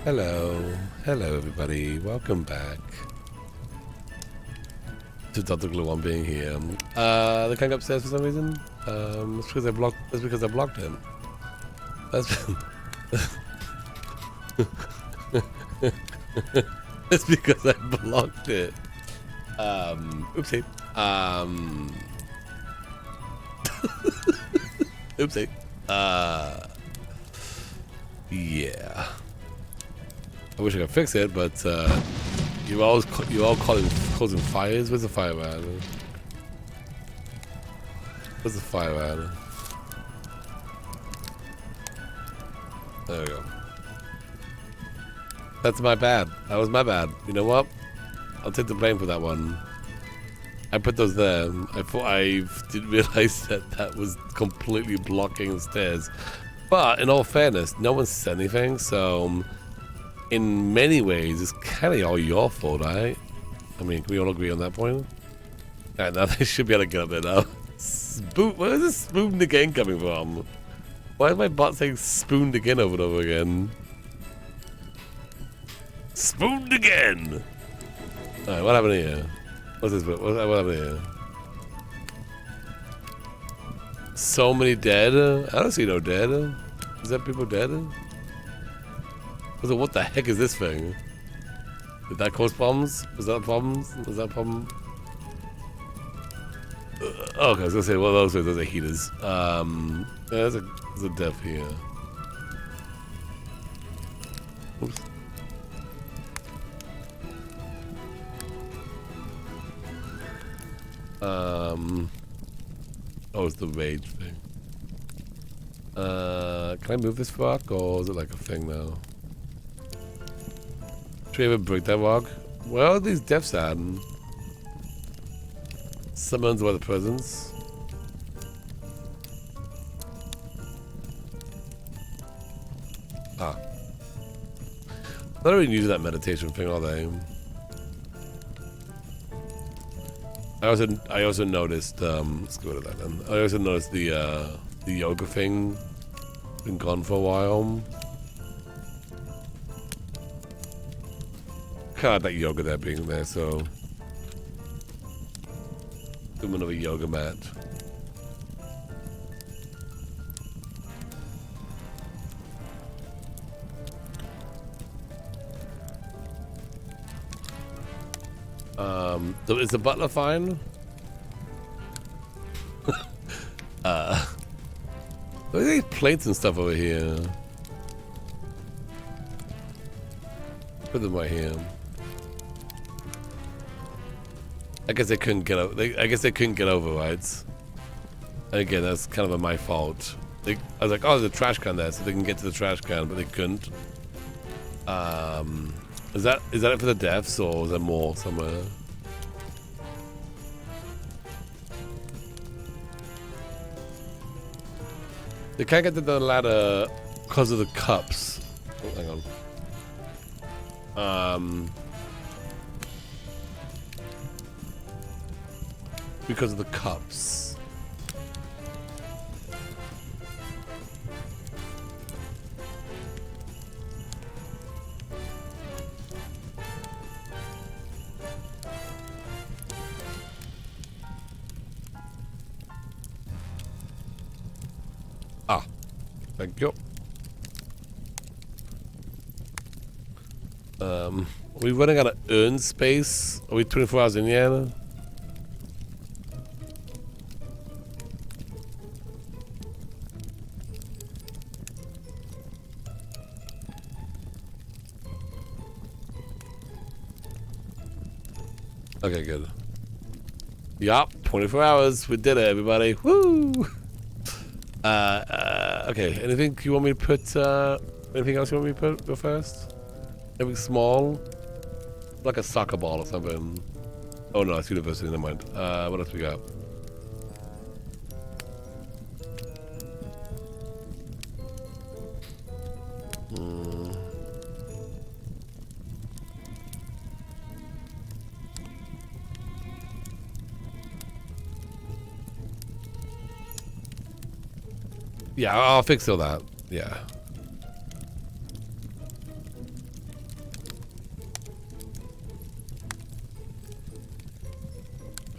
Hello. Hello, everybody. Welcome back to Dr. Glue on being here. They can't go upstairs for some reason. That's because I blocked. That's because I blocked him. That's that's because I blocked it. Oopsie. Oopsie. Yeah. I wish I could fix it, but you all causing fires. Where's the fire at? Where's the fire at? There we go. That's my bad. That was my bad. You know what? I'll take the blame for that one. I put those there. I didn't realize that was completely blocking the stairs. But in all fairness, no one said anything, so in many ways, it's kind of all your fault, right? I mean, can we all agree on that point? Alright, now they should be able to get up there now. Where is this spooned again coming from? Why is my bot saying spooned again over and over again? Spooned again! Alright, what happened here? What's this? What happened here? So many dead? I don't see no dead. Is that people dead? What the heck is this thing? Did that cause problems? Was that problems? Was that a problem? Oh, okay, I was gonna say, well, those are heaters. Yeah, there's a death here. Oops. Oh, it's the rage thing. Can I move this rock, or is it like a thing now? Should we ever break that rock? Where are these deaths at? Summons by the presence. Ah. Not really using that meditation thing, are they? I also noticed let's go to that then. I also noticed the yoga thing been gone for a while. God, that yoga there being there, so do another yoga mat. Is the butler fine? Look at these plates and stuff over here. Put them right here. I guess they couldn't get over. I guess they couldn't get over, right? And again, that's kind of my fault. I was like, oh, there's a trash can there, so they can get to the trash can, but they couldn't. Is that it for the deaths, or is there more somewhere? They can't get to the ladder because of the cups. Oh, hang on. Because of the cups. Ah, thank you. Are we running out of urn space? Are we 24 hours in yet? Okay, good. Yup, 24 hours. We did it, everybody. Woo! Okay, anything you want me to put, anything else you want me to put, go first? Anything small? Like a soccer ball or something. Oh no, it's university, never mind. What else we got? Yeah, I'll fix all that. Yeah.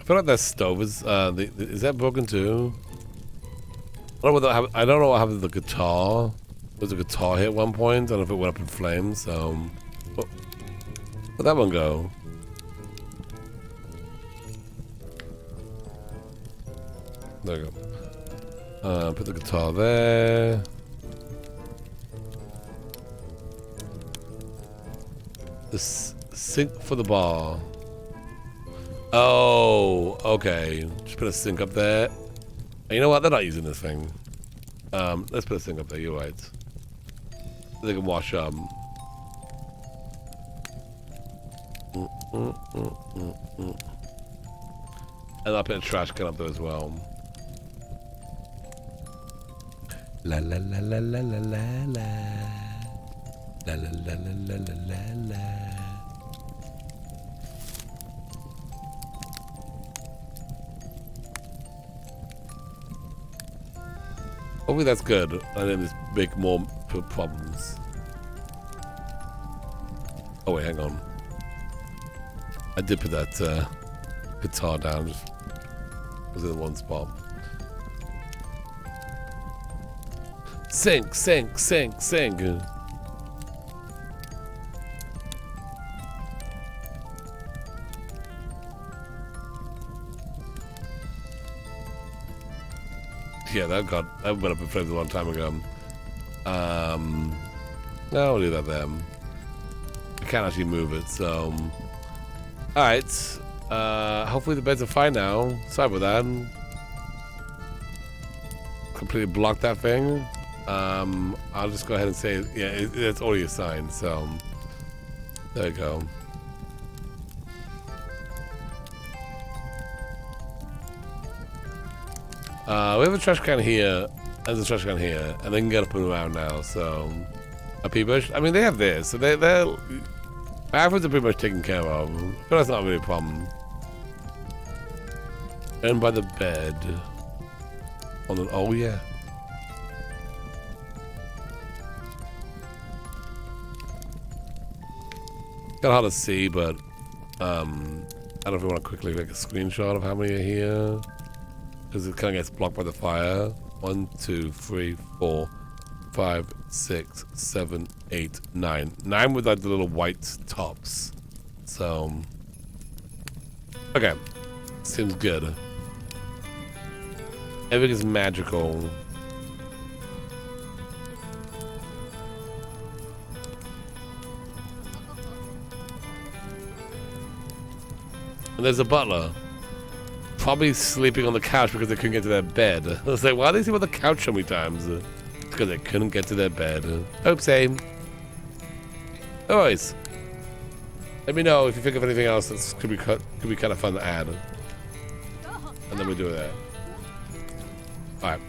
feel like that stove is is that broken too? I don't know I don't know what happened to the guitar. There was a guitar hit at one point. I don't know if it went up in flames. Where'd that one go? There you go. Put the guitar there. The sink for the bar. Oh, okay. Just put a sink up there. And you know what? They're not using this thing. Let's put a sink up there. You're right. They can wash up. And I'll put a trash can up there as well. La la la la la la la la. La la la la la la la. Hopefully that's good. I didn't just make more problems. Oh wait, hang on. I did put that guitar down. Just was in one spot. Sink, sink, sink, sink. Yeah, that went up in flames a long time ago. No, I'll do that then. I can't actually move it, so. Alright. Hopefully the beds are fine now. Sorry about that. Completely blocked that thing. I'll just go ahead and say, yeah, it's already assigned, so. There you go. We have a trash can here, and a trash can here, and they can get up and around now, so. Are people, I mean, they have this, so they're bathrooms are pretty much taken care of, but that's not really a problem. And by the bed. Oh, yeah. Kind of hard to see, but I don't know if we want to quickly make a screenshot of how many are here. Because it kind of gets blocked by the fire. 1, 2, 3, 4, 5, 6, 7, 8, 9. 9 with like the little white tops. So, okay. Seems good. Everything is magical. And there's a butler. Probably sleeping on the couch because they couldn't get to their bed. I was like, why do they sleep on the couch so many times? Because they couldn't get to their bed. Hope same. Always. Let me know if you think of anything else that could be kind of fun to add. And then we'll do that. Alright.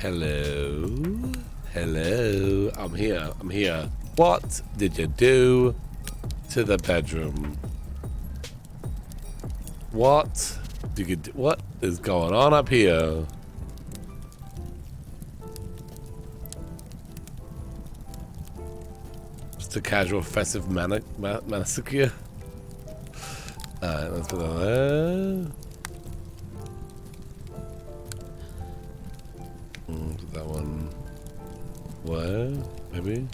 Hello. Hello. I'm here. I'm here. What did you do to the bedroom? What did you do? What is going on up here? Just a casual festive massacre. Alright, let's put that there. Put that one. Where? Maybe?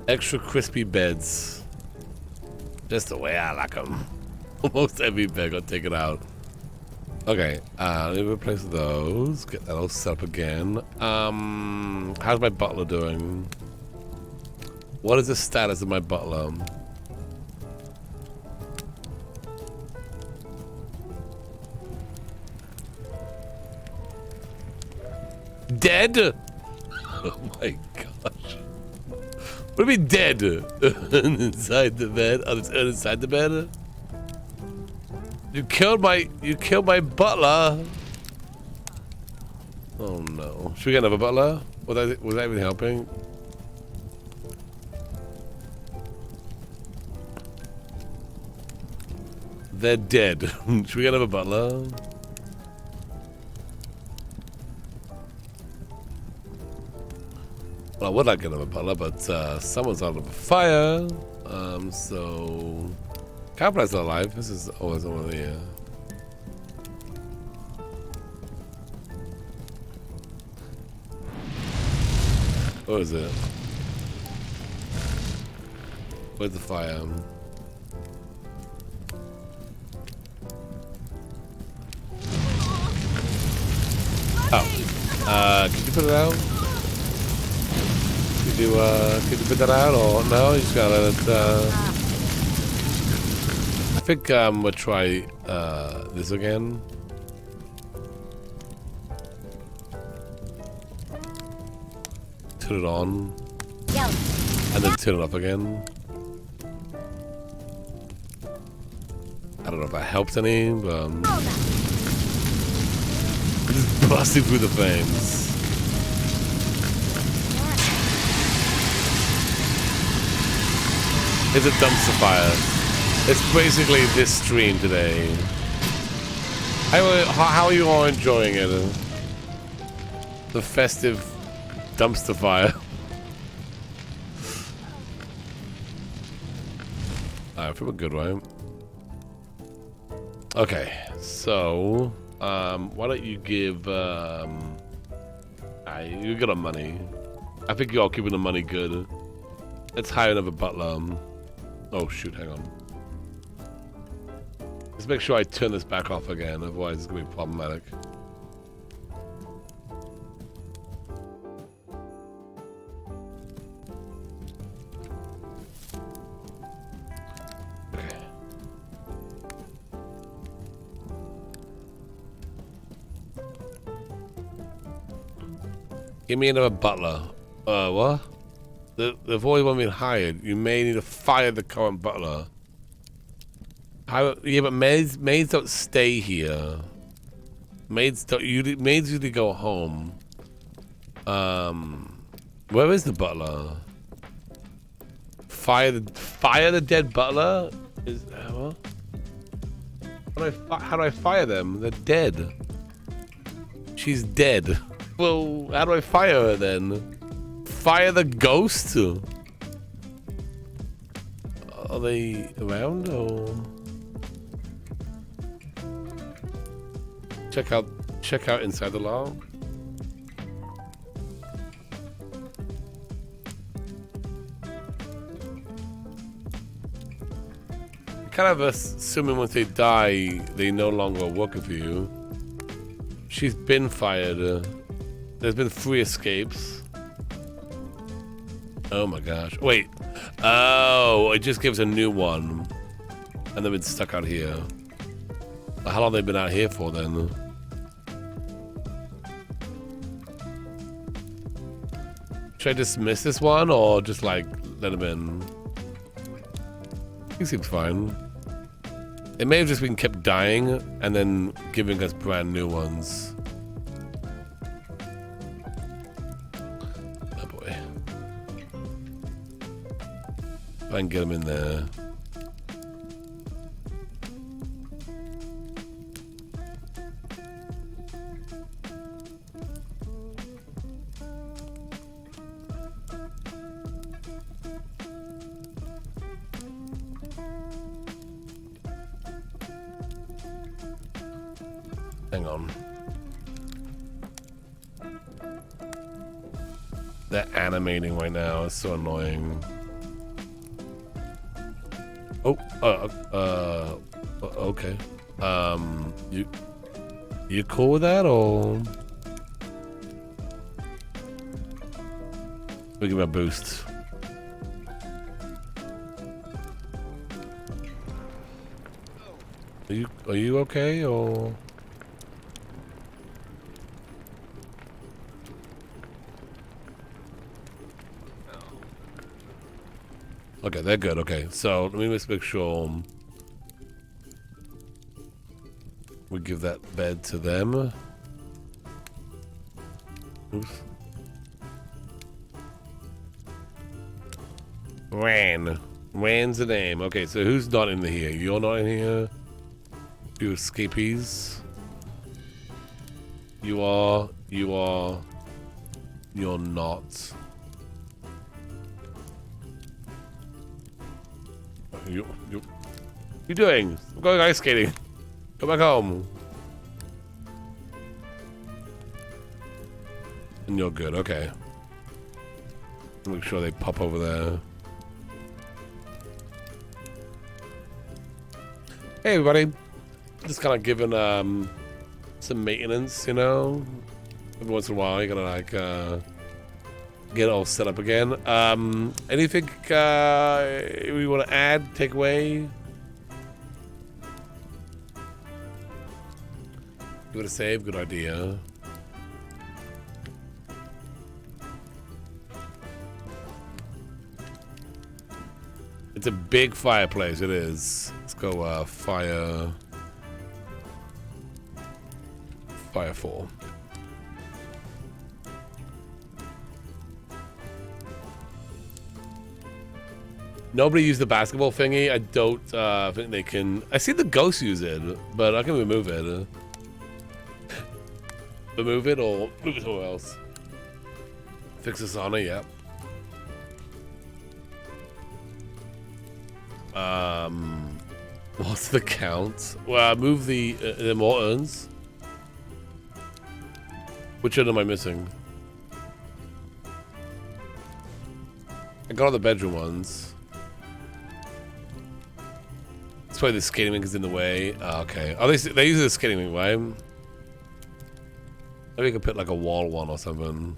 Extra crispy beds. Just the way I like them. Almost every bed got taken out. Okay, let me replace those. Get that all set up again. How's my butler doing? What is the status of my butler? Dead? Oh my gosh. What do you mean dead? Inside the bed? Oh, it's inside the bed? You killed my butler. Oh no. Should we get another butler? Was that even helping? They're dead. Should we get another butler? Well, I would like another butler, but someone's out of a fire. So Capri's still alive. This is always over the What is it? Where's the fire? Oh. Could you put it out? Could you put that out or no? You just gotta let it, I think we'll try this again. Turn it on. And then turn it off again. I don't know if that helps any, but just busting through the flames. It's a dumpster fire. It's basically this stream today. How are you all enjoying it? The festive dumpster fire. I feel good, right? Okay, so why don't you give you got a money. I think you're all keeping the money good. Let's hire another butler. Oh shoot, hang on. Let's make sure I turn this back off again, otherwise it's gonna be problematic. Okay. Give me another butler. What? They've always been hired. You may need to fire the current butler. Yeah, but maids don't stay here. Maids usually go home. Where is the butler? Fire the dead butler? What? How do I fire them? They're dead. She's dead. Well, how do I fire her then? Fire the ghost? Are they around or? Check out inside the law. Kind of assuming once they die, they no longer are working for you. She's been fired. There's been 3 escapes. Oh my gosh. Wait. Oh, it just gives a new one. And they've been stuck out here. How long have they been out here for then? Should I dismiss this one or just like let him in? He seems fine. It may have just been kept dying and then giving us brand new ones. Oh boy. If I can get him in there. Hang on. They're animating right now. It's so annoying. Oh, okay. You cool with that, or we give him a boost? Are you okay, or? Okay, they're good. Okay, so let me just make sure we give that bed to them. Oops. Ran. Ran's the name. Okay, so who's not in here? You're not in here. You escapees. You are. You are. You're not. You doing? I'm going ice skating. Go back home. And you're good, okay. Make sure they pop over there. Hey everybody. Just kind of giving some maintenance, you know. Every once in a while you gotta like get it all set up again. Anything we want to add, take away? Give it a save, good idea. It's a big fireplace, it is. Let's go fire 4. Nobody used the basketball thingy. I don't think they can. I see the ghosts use it, but I can remove it. Remove it or move it somewhere else. Fix this on it, yep. What's the count? Well, move the more urns. Which urn am I missing? I got all the bedroom ones. That's why the skating rink is in the way. Oh, okay. Oh, they use the skating rink, right? Maybe we could put like a wall one or something.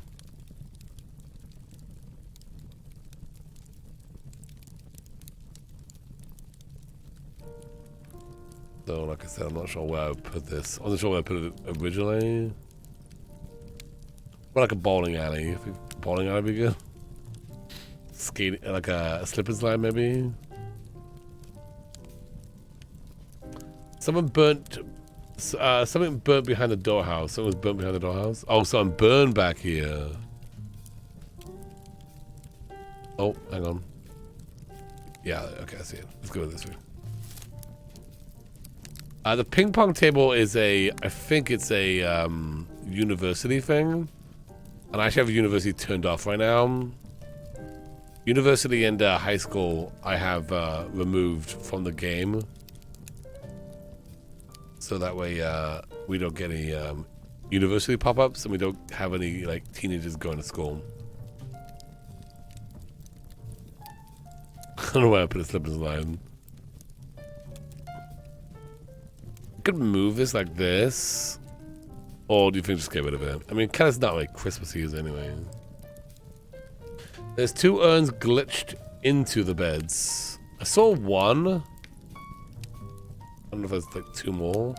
So, like I said, I'm not sure where I would put this. I wasn't sure where I put it originally. Or like a bowling alley. I think bowling alley would be good. Skating, like a slip and slide, maybe. Something burnt behind the door house. Someone was burnt behind the door house. Oh, someone burned back here. Oh, hang on. Yeah, okay, I see it. Let's go this way. The ping pong table is I think it's a university thing. And I actually have a university turned off right now. University and high school I have removed from the game. So that way we don't get any university pop-ups and we don't have any like teenagers going to school. I don't know why I put a slip and slide. I could move this like this. Or do you think just get rid of it? I mean, kind of not like Christmassy is anyway. There's 2 urns glitched into the beds. I saw one. wonder if there's like 2 more.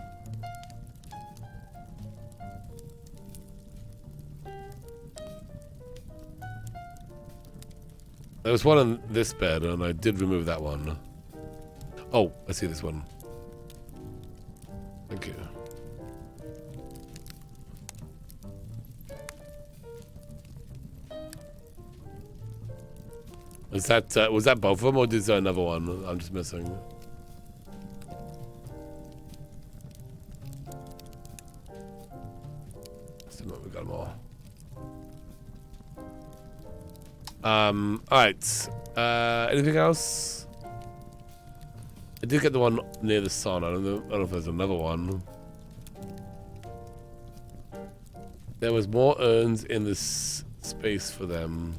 There was one in this bed, and I did remove that one. Oh, I see this one. Thank you. Was that both of them, or is there another one I'm just missing? Still we got them all. Alright. Anything else? I did get the one near the sun. I don't know if there's another one. There was more urns in this space for them.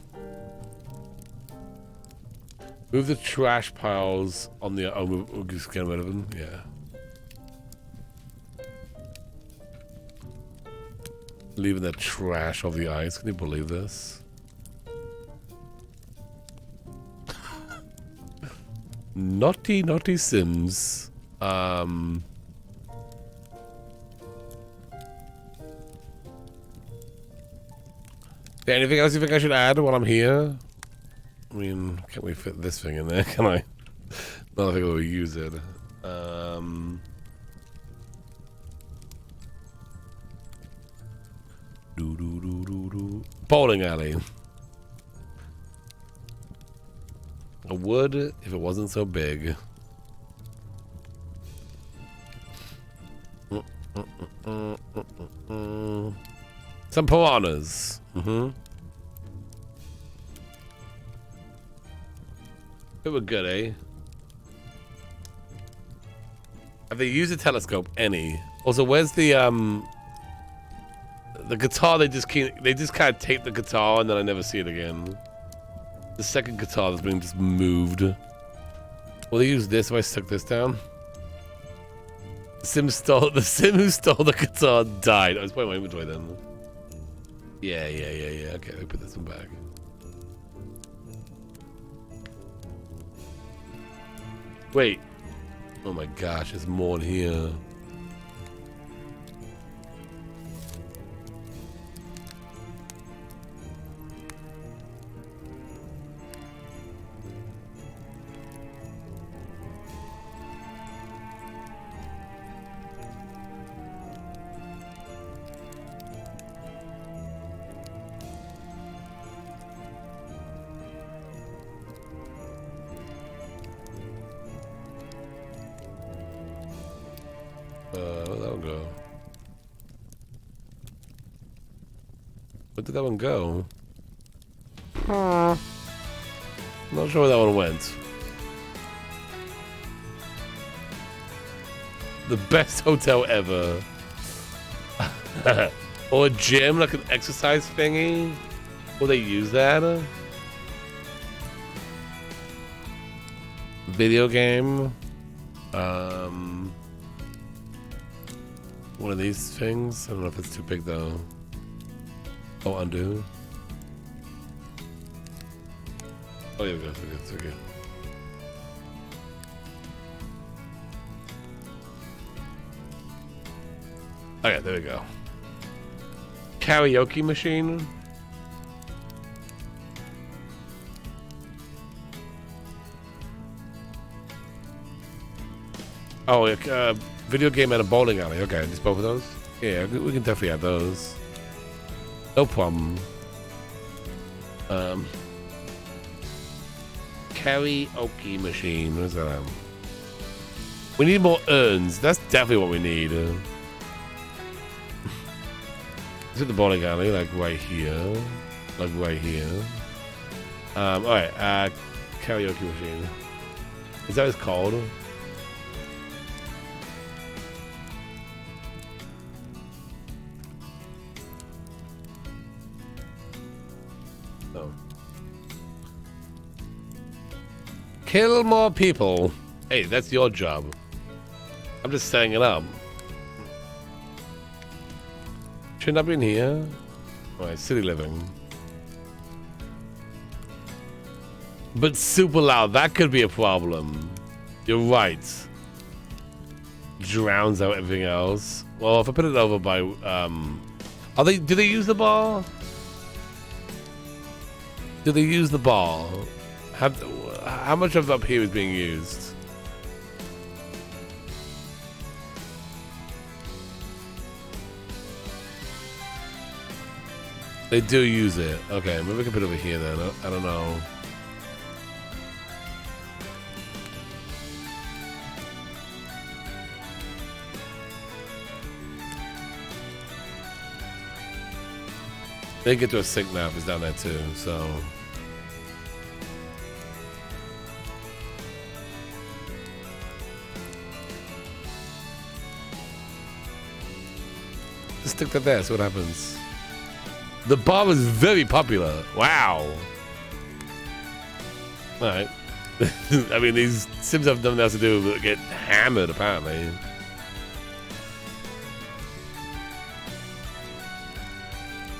Move the trash piles on the... Oh, we'll just get rid of them? Yeah. Leaving the trash off the ice. Can you believe this? Naughty, naughty Sims. Yeah, anything else you think I should add while I'm here? I mean, can't we fit this thing in there? Can I? Not think we'll use it. Bowling alley. I would if it wasn't so big. Some piranhas. It were good, eh? Have they used a telescope? Any? Also, where's the guitar? They just kind of tape the guitar and then I never see it again. The second guitar that's been just moved. Will they use this if I stick this down? The sim who stole the guitar died. I was putting my inventory then. Yeah. Okay, let me put this one back. Wait. Oh my gosh, there's more in here. Where'd that one go? Where did that one go? Not sure where that one went. The best hotel ever. Or a gym, like an exercise thingy. Will they use that? Video game. One of these things. I don't know if it's too big though. Oh, undo. Oh, yeah, it's okay. Okay, there we go. Karaoke machine. Oh, video game and a bowling alley. Okay, just both of those? Yeah, we can definitely add those. No problem. Karaoke machine. Where's that? We need more urns. That's definitely what we need. Is it the bowling alley? Like right here. Like right here. Alright, karaoke machine. Is that what it's called? Kill more people. Hey, that's your job. I'm just setting it up. Shouldn't I be in here? Alright, city living. But super loud, that could be a problem. You're right. drowns out everything else. Well, if I put it over by, do they use the bar? Do they use the bar? How much of up here is being used? They do use it. Okay, maybe we can put it over here then. I don't know. They get to a sink now if it's down there too, so. Just stick that there, see what happens. The bar was very popular. Wow. Alright. I mean, these Sims have nothing else to do but get hammered, apparently.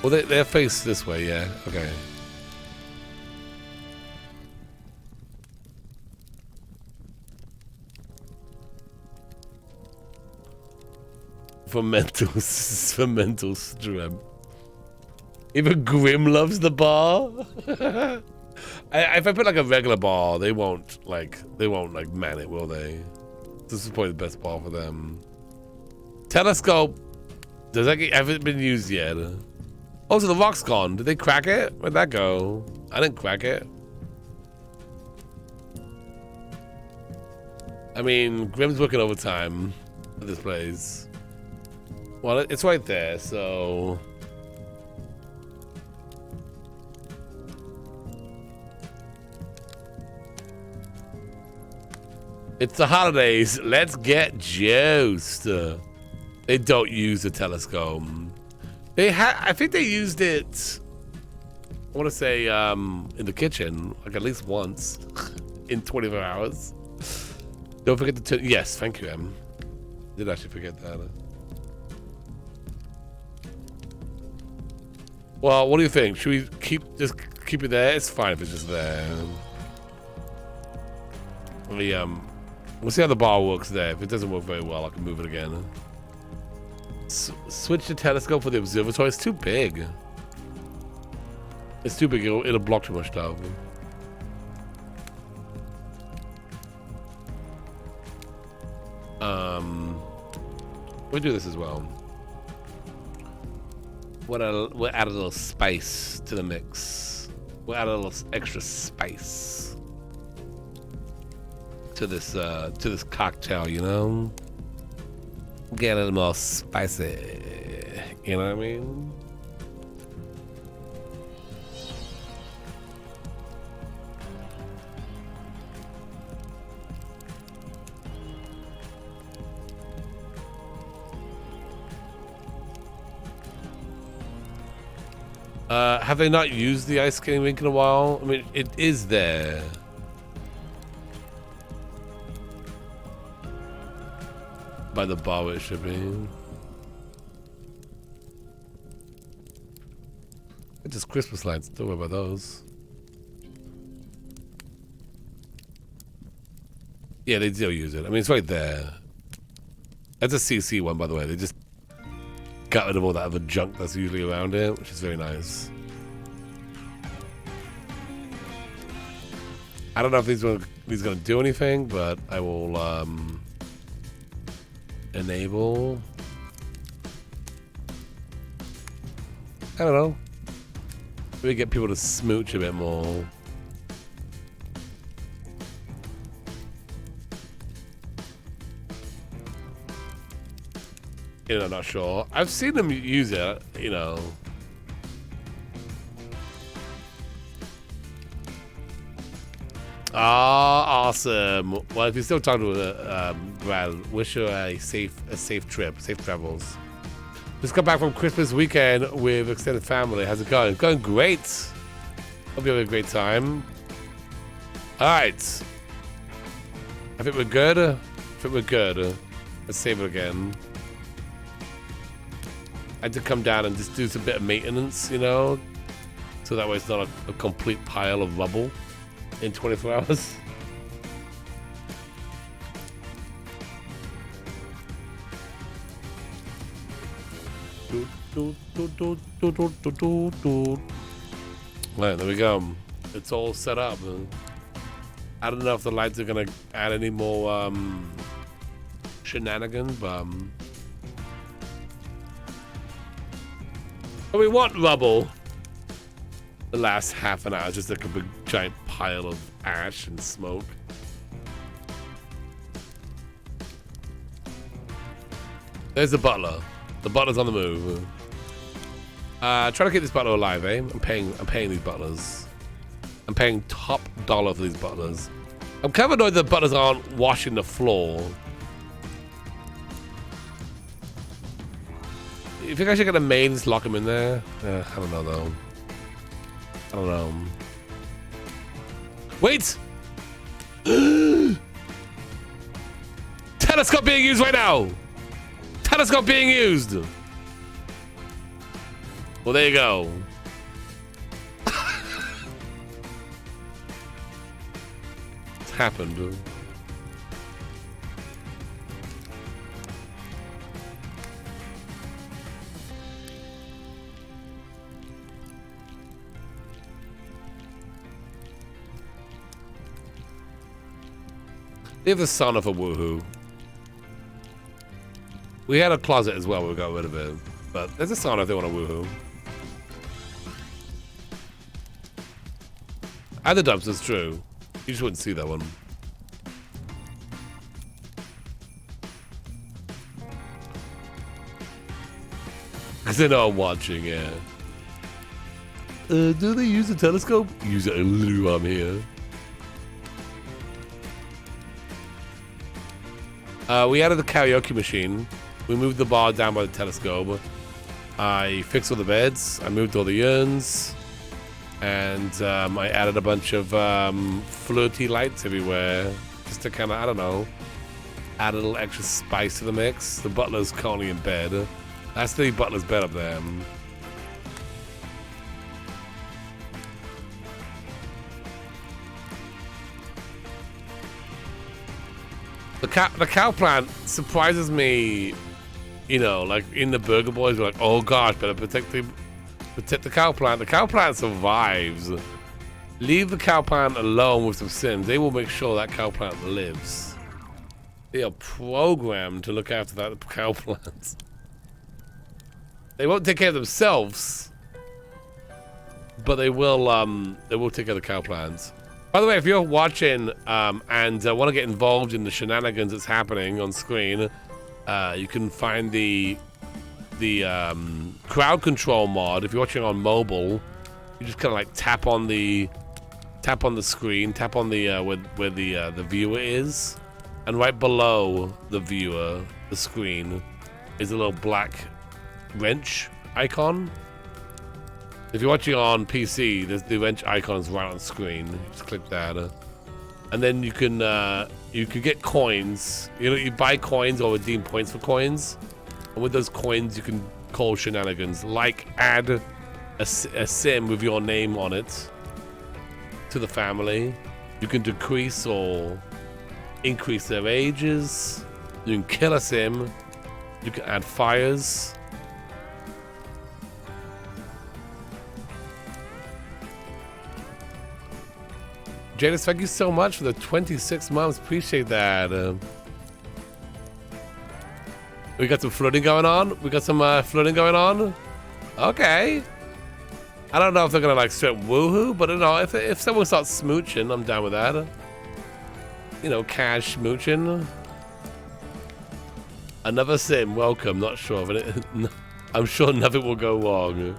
Well, they're faced this way, yeah. Okay. For mental strength. Even Grim loves the bar. If I put like a regular bar, they won't like man it, will they? This is probably the best bar for them. Telescope. Does that haven't been used yet? Oh, so the rock's gone. Did they crack it? Where'd that go? I didn't crack it. I mean, Grim's working overtime at this place. Well, it's right there, so. It's the holidays. Let's get juiced. They don't use the telescope. I think they used it. I want to say in the kitchen, like at least once in 24 hours. Don't forget to turn. Yes, thank you, Em. Did actually forget that. Well, what do you think? Should we just keep it there? It's fine if it's just there. We'll see how the bar works there. If it doesn't work very well, I can move it again. Switch the telescope for the observatory. It's too big. It's too big. It'll block too much stuff. We'll do this as well. We'll add a little spice to the mix. We'll add a little extra spice to this cocktail, you know? Get a little more spicy. You know what I mean? Have they not used the ice skating rink in a while? I mean, it is there. By the bar where it should be. It's just Christmas lights. Don't worry about those. Yeah, they do use it. I mean, it's right there. That's a CC one, by the way. They just got rid of all that other junk that's usually around it, which is very nice. I don't know if these are gonna do anything, but I will enable. I don't know. Maybe get people to smooch a bit more. You know, not sure. I've seen them use it, you know. Ah, awesome. Well, if you're still talking to Brad, wish her a safe trip, safe travels. Just got back from Christmas weekend with extended family. How's it going? It's going great. Hope you have a great time. All right. I think we're good. Let's save it again. I had to come down and just do some bit of maintenance, you know, so that way it's not a complete pile of rubble in 24 hours. Right, there we go. It's all set up. I don't know if the lights are gonna add any more shenanigans, but we want rubble. The last half an hour is just like a big giant pile of ash and smoke. There's the butler. The butler's on the move. Try to keep this butler alive, eh? I'm paying these butlers. I'm paying top dollar for these butlers. I'm kind of annoyed that butlers aren't washing the floor. You think I should get a maid and just lock him in there? I don't know though. I don't know. Wait! Telescope being used right now! Telescope being used! Well, there you go. It's happened. They have the son of a woohoo. We had a closet as well, we got rid of it. But there's a sauna if they want a woohoo. And the dumpster's true. You just wouldn't see that one. Because they know I'm watching, yeah. Do they use a telescope? Use it literally while I'm here. We added the karaoke machine. We moved the bar down by the telescope. I fixed all the beds. I moved all the urns. And I added a bunch of flirty lights everywhere. Just to kind of, I don't know, add a little extra spice to the mix. The butler's currently in bed. That's the butler's bed up there. The cow plant surprises me, you know, like in the Burger Boys, we're like, oh gosh, better protect the cow plant. The cow plant survives. Leave the cow plant alone with some Sims. They will make sure that cow plant lives. They are programmed to look after that cow plant. They won't take care of themselves, but they will take care of the cow plants. By the way, if you're watching and want to get involved in the shenanigans that's happening on screen, you can find the crowd control mod. If you're watching on mobile, you just kind of like tap on the screen, tap on the where the viewer is, and right below the viewer, the screen, is a little black wrench icon. If you're watching on PC, the wrench icon is right on screen. Just click that, and then you can get coins. You know, you buy coins or redeem points for coins, and with those coins, you can call shenanigans, like add a sim with your name on it to the family. You can decrease or increase their ages. You can kill a sim. You can add fires. Jadis, thank you so much for the 26 months. Appreciate that. We got some flirting going on. We got some flirting going on. Okay. I don't know if they're gonna like straight woohoo, but you know, if someone starts smooching, I'm down with that. You know, cash smooching. Another sim, welcome. Not sure of it. I'm sure nothing will go wrong.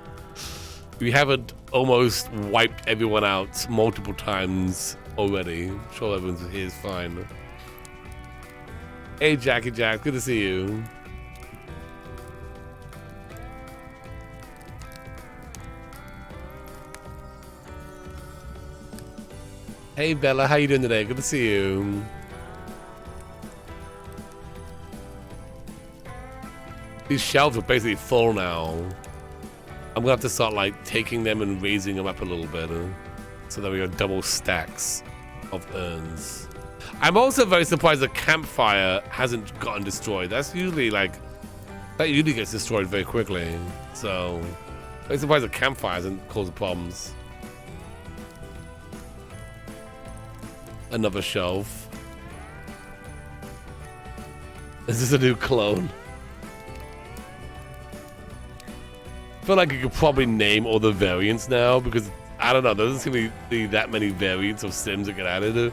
We haven't almost wiped everyone out multiple times already. I'm sure everyone's here is fine. Hey, Jackie Jack, good to see you. Hey, Bella, how you doing today? Good to see you. These shelves are basically full now. I'm gonna have to start like taking them and raising them up a little bit, so that we got double stacks of urns. I'm also very surprised the campfire hasn't gotten destroyed. That's That usually gets destroyed very quickly. So I'm surprised the campfires and cause problems. Another shelf. Is this a new clone? I feel like you could probably name all the variants now because I don't know. There doesn't seem to be that many variants of Sims that get added.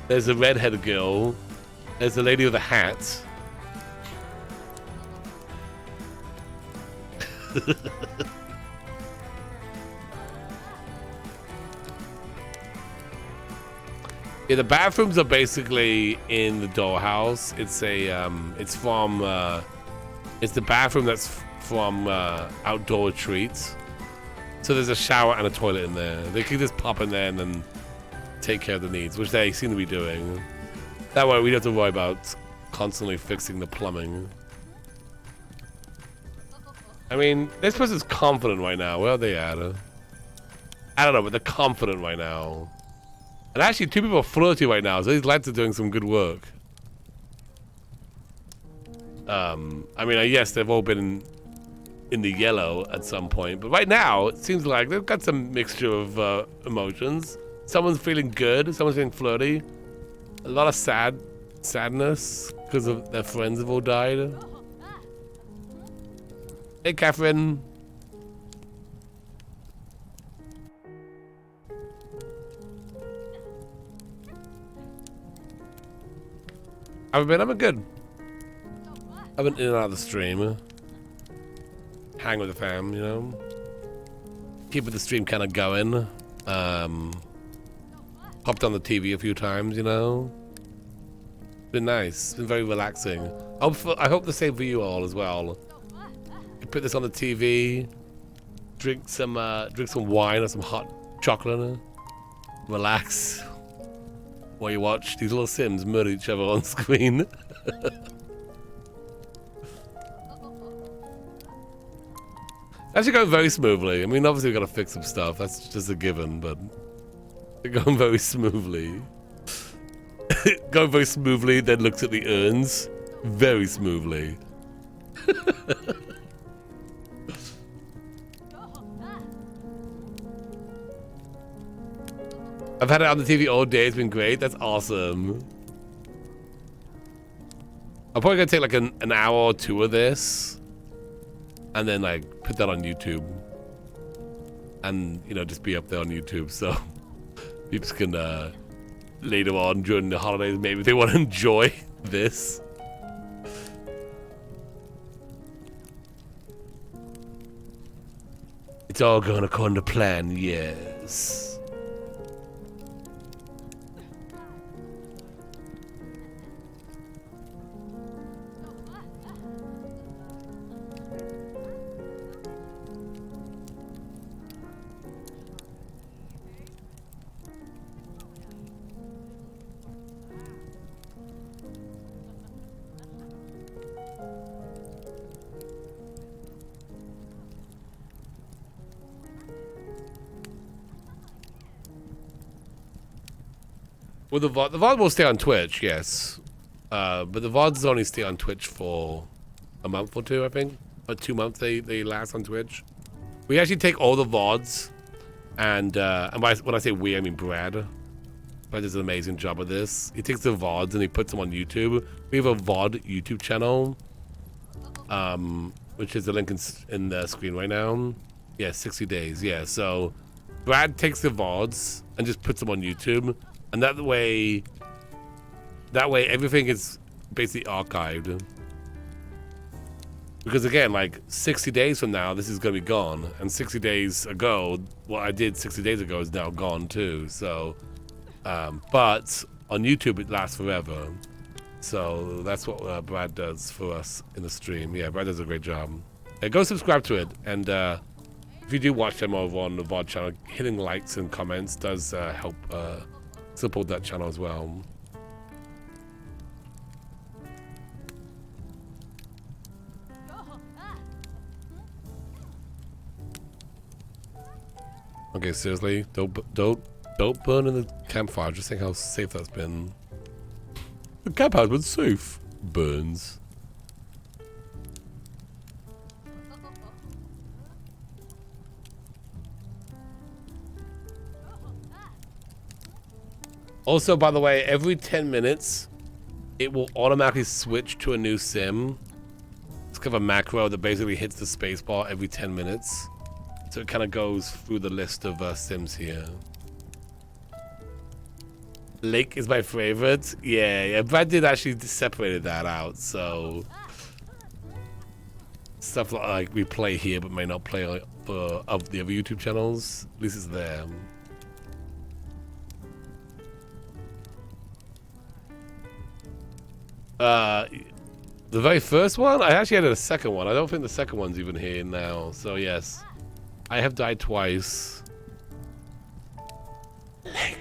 There's a redheaded girl. There's the lady with a hat. Yeah, the bathrooms are basically in the dollhouse. It's the bathroom that's from outdoor retreats. So there's a shower and a toilet in there. They can just pop in there and then take care of the needs, which they seem to be doing. That way we don't have to worry about constantly fixing the plumbing. I mean, this person's confident right now. Where are they at? I don't know, but they're confident right now. And actually, two people are flirty right now, so these lads are doing some good work. I mean, yes, they've all been in the yellow at some point, but right now, it seems like they've got some mixture of emotions. Someone's feeling good, someone's feeling flirty. A lot of sadness, because of their friends have all died. Hey, Catherine. I've been good. I've been in and out of the stream. Hang with the fam, you know. Keeping the stream kind of going. Popped on the TV a few times, you know. Been nice. Been very relaxing. I hope the same for you all as well. You put this on the TV, drink some wine or some hot chocolate, relax while you watch these little Sims murder each other on screen. Actually going very smoothly. I mean, obviously we've got to fix some stuff. That's just a given, but they're going very smoothly. Going very smoothly, then looks at the urns very smoothly. I've had it on the TV all day. It's been great. That's awesome. I'm probably gonna take like an hour or two of this, and then like put that on YouTube, and you know just be up there on YouTube so people can later on during the holidays maybe they want to enjoy this. It's all going according to plan, yes. Well, the VOD will stay on Twitch, yes. But the VODs only stay on Twitch for a month or two, I think. Or 2 months they last on Twitch. We actually take all the VODs, and when I say we, I mean Brad. Brad does an amazing job of this. He takes the VODs and he puts them on YouTube. We have a VOD YouTube channel, which is the link in the screen right now. Yeah, 60 days, yeah. So Brad takes the VODs and just puts them on YouTube. And that way everything is basically archived. Because again, like 60 days from now, this is gonna be gone. And 60 days ago, what I did 60 days ago is now gone too. So, but on YouTube it lasts forever. So that's what Brad does for us in the stream. Yeah, Brad does a great job. Go subscribe to it. And if you do watch them over on the VOD channel, hitting likes and comments does help support that channel as well. Okay, seriously, don't burn in the campfire. Just think how safe that's been. The campfire's been safe. Burns. Also, by the way, every 10 minutes, it will automatically switch to a new sim. It's kind of a macro that basically hits the spacebar every 10 minutes. So it kind of goes through the list of sims here. Lake is my favorite. Yeah, Brad did actually separated that out. So stuff like we play here but may not play for of the other YouTube channels. At least it's there. The very first one? I actually had a second one. I don't think the second one's even here now. So yes, I have died twice. Lake.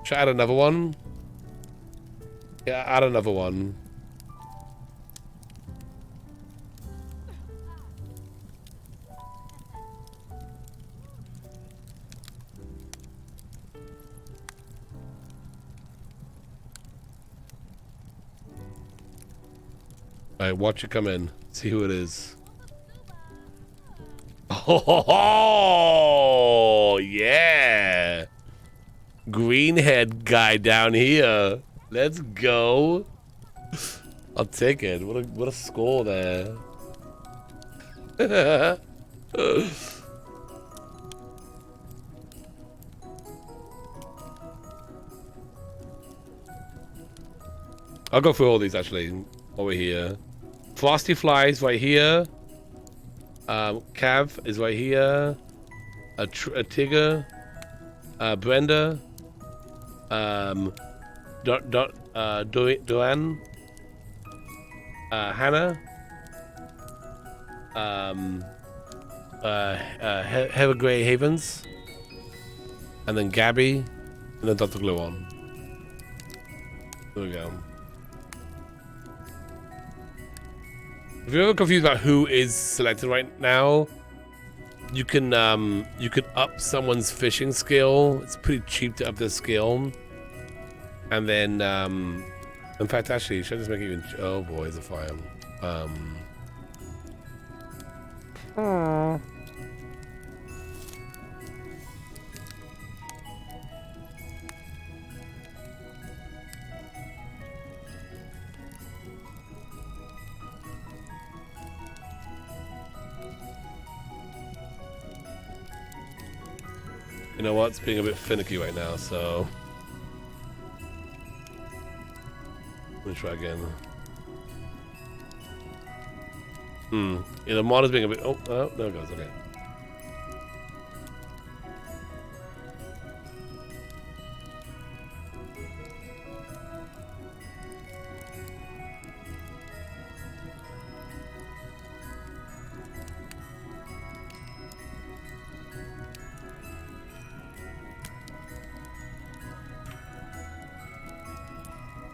Should I add another one? Yeah, add another one. Alright, watch it come in. See who it is. Oh, yeah. Greenhead guy down here. Let's go. I'll take it. What a score there. I'll go through all these actually over here. Frosty Flies right here. Cav is right here. A Tigger. Brenda. Duan. Hannah. Heather Grey Havens. And then Gabby. And then Dr. Gluon. There we go. If you're ever confused about who is selected right now, you can up someone's fishing skill. It's pretty cheap to up their skill. And then in fact actually should I just make it even oh boy, it's a fire. You know what? It's being a bit finicky right now, so let me try again. Yeah, the mod is being a bit. Oh, there it goes. Okay.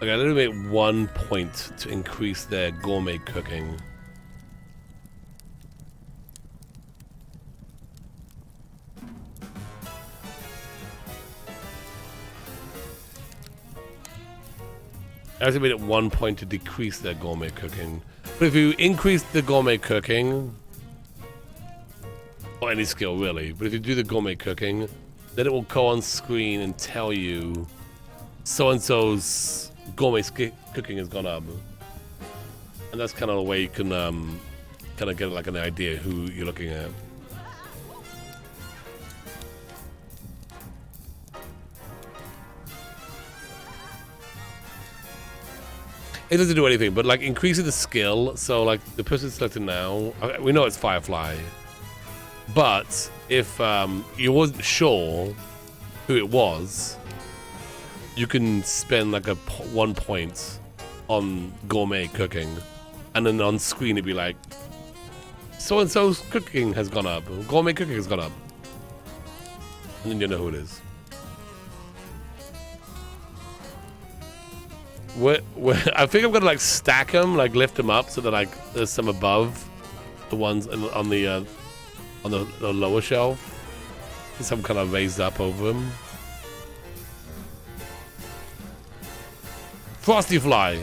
Okay, let me make 1 point to increase their gourmet cooking. I actually made it 1 point to decrease their gourmet cooking. But if you increase the gourmet cooking, or any skill really, but if you do the gourmet cooking, then it will go on screen and tell you so-and-so's gourmet cooking has gone up. And that's kind of the way you can kind of get like an idea who you're looking at. It doesn't do anything, but like increasing the skill. So like the person selected now, we know it's Firefly, but if you wasn't sure who it was, you can spend like 1 point on gourmet cooking, and then on screen it'd be like, so and so's cooking has gone up, gourmet cooking has gone up, and then you know who it is. I think I'm gonna like stack them, like lift them up, so that like there's some above the ones on the lower shelf, and some kind of raised up over them. Frosty Fly.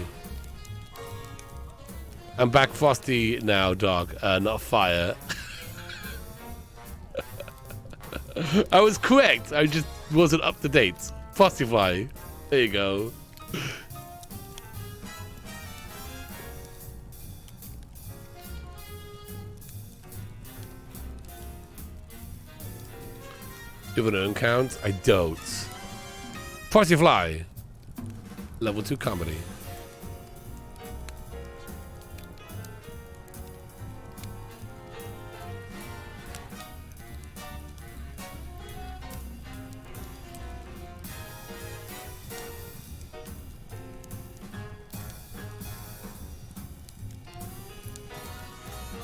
I'm back Frosty now, dog. Not fire. I was correct. I just wasn't up to date. Frosty-fly. There you go. Do you have an earn count? I don't. Frosty-fly. Level 2 comedy.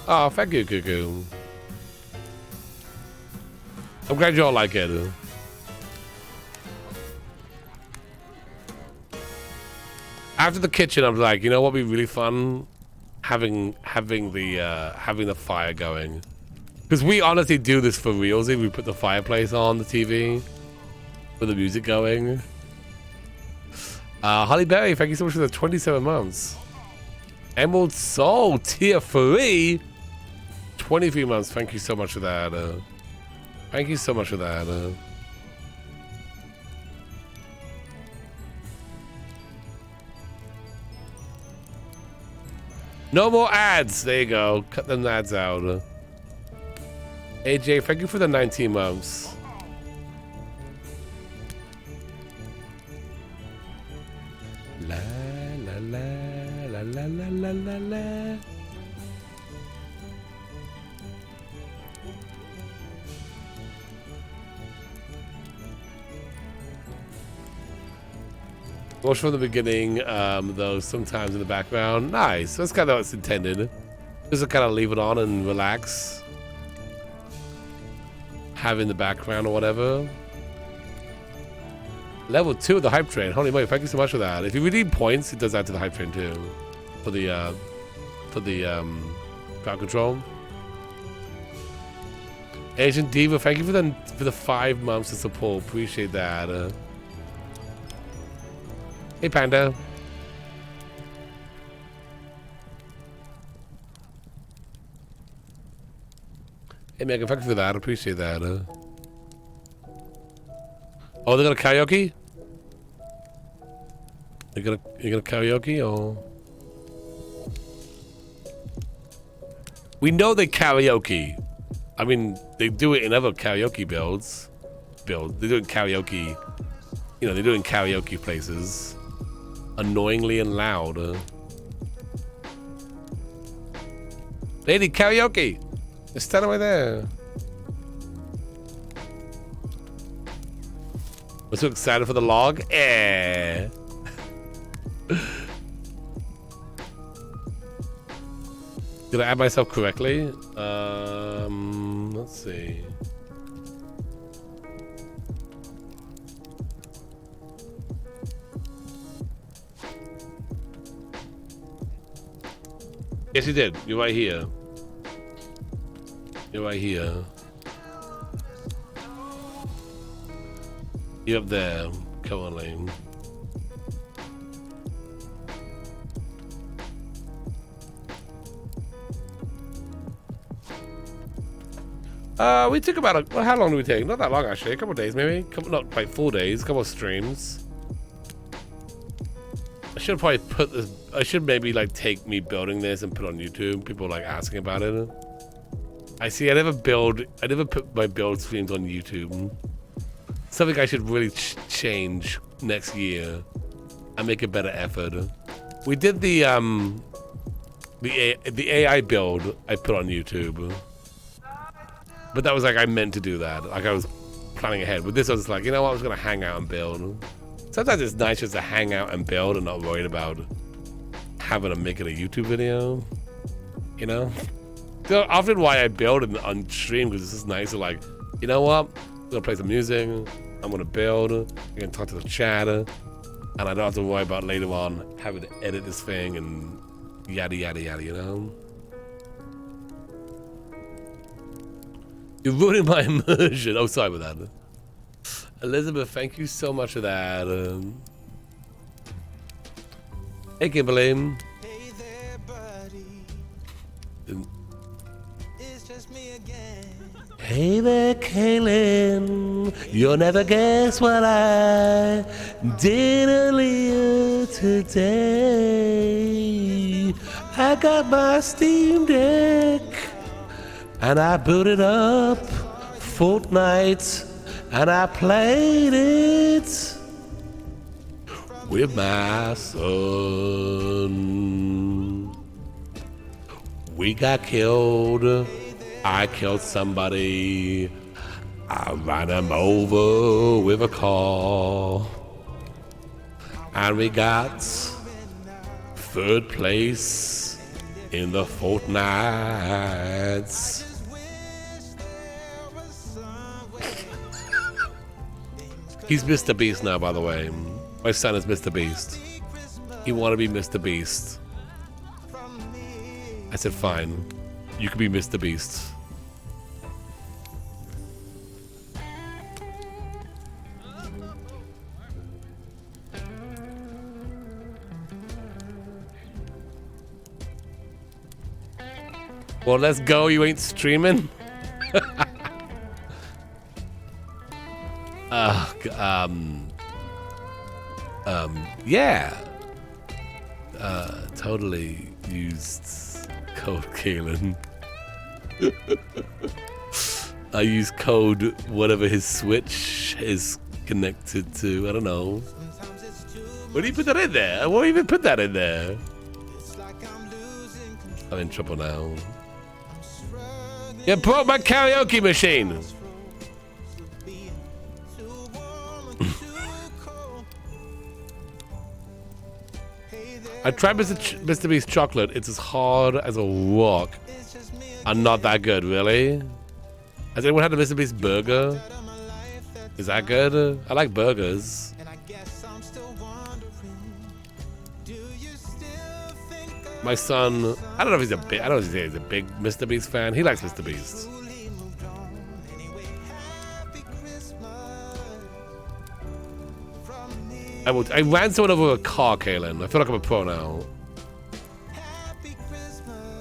Oh, thank you, Cuckoo. I'm glad you all like it. After the kitchen, I'm like, you know what would be really fun? Having the fire going. Because we honestly do this for reals. We put the fireplace on the TV with the music going. Holly Berry, thank you so much for the 27 months. Emerald Soul, tier 3. 23 months. Thank you so much for that. Thank you so much for that. No more ads. There you go. Cut them ads out. AJ, thank you for the 19 months. La la la la la la la la. Watch from the beginning, though, sometimes in the background. Nice. That's kind of how it's intended. Just to kind of leave it on and relax. Have in the background or whatever. Level 2 of the hype train. Holy moly, thank you so much for that. If you redeem points, it does add to the hype train too. For the crowd control. Agent Diva, thank you for the 5 months of support. Appreciate that. Hey, Panda. Hey, Megan, thank you for that. I appreciate that. Oh, they're gonna karaoke? You're gonna karaoke or? We know they karaoke. I mean, they do it in other karaoke builds. They do it in karaoke. You know, they do it in karaoke places. Annoyingly and loud. Lady, karaoke! Just stand away there. We're so excited for the log. Eh. Did I add myself correctly? Let's see. Yes, you did. You're right here. You're right here. You're up there. Come on, Lane. We took about well, how long did we take? Not that long, actually. A couple of days, maybe. Not quite 4 days. A couple of streams. I should probably put this. I should maybe like take me building this and put it on YouTube. People like asking about it. I see. I never put my build streams on YouTube. Something I should really change next year and make a better effort. We did the AI build I put on YouTube, but that was like I meant to do that. Like I was planning ahead. With this, I was like, you know what? I was gonna hang out and build. Sometimes it's nice just to hang out and build and not worried about having to make it a YouTube video. You know? So often why I build on stream, because it's just nice to like, you know what? I'm gonna play some music, I'm gonna build, I can talk to the chat, and I don't have to worry about later on having to edit this thing and yada yada yada, you know? You're ruining my immersion. Oh, sorry about that. Elizabeth, thank you so much for that. Hey, Kimberly. Hey there, buddy. It's just me again. Hey there, Kaylin. You'll never guess what I did earlier today. I got my Steam Deck and I booted up Fortnite and I played it with my son. We got killed. I killed somebody. I ran him over with a car. And we got third place in the Fortnite. He's Mr. Beast now, by the way. My son is Mr. Beast. He wanted to be Mr. Beast. I said, fine. You can be Mr. Beast. Well, let's go. You ain't streaming. Yeah. Totally used code Kaylin. I use code whatever his Switch is connected to. I don't know. Where do you put that in there? Why even put that in there? I'm in trouble now. You broke my karaoke machine. I tried Mr. Beast chocolate. It's as hard as a rock. I'm not that good, really. Has anyone had a Mr. Beast burger? Is that good? I like burgers. My son, I don't know if he's a big, I don't know if he's a big Mr. Beast fan. He likes Mr. Beast. I ran someone over with a car, Kaylin. I feel like I'm a pro now.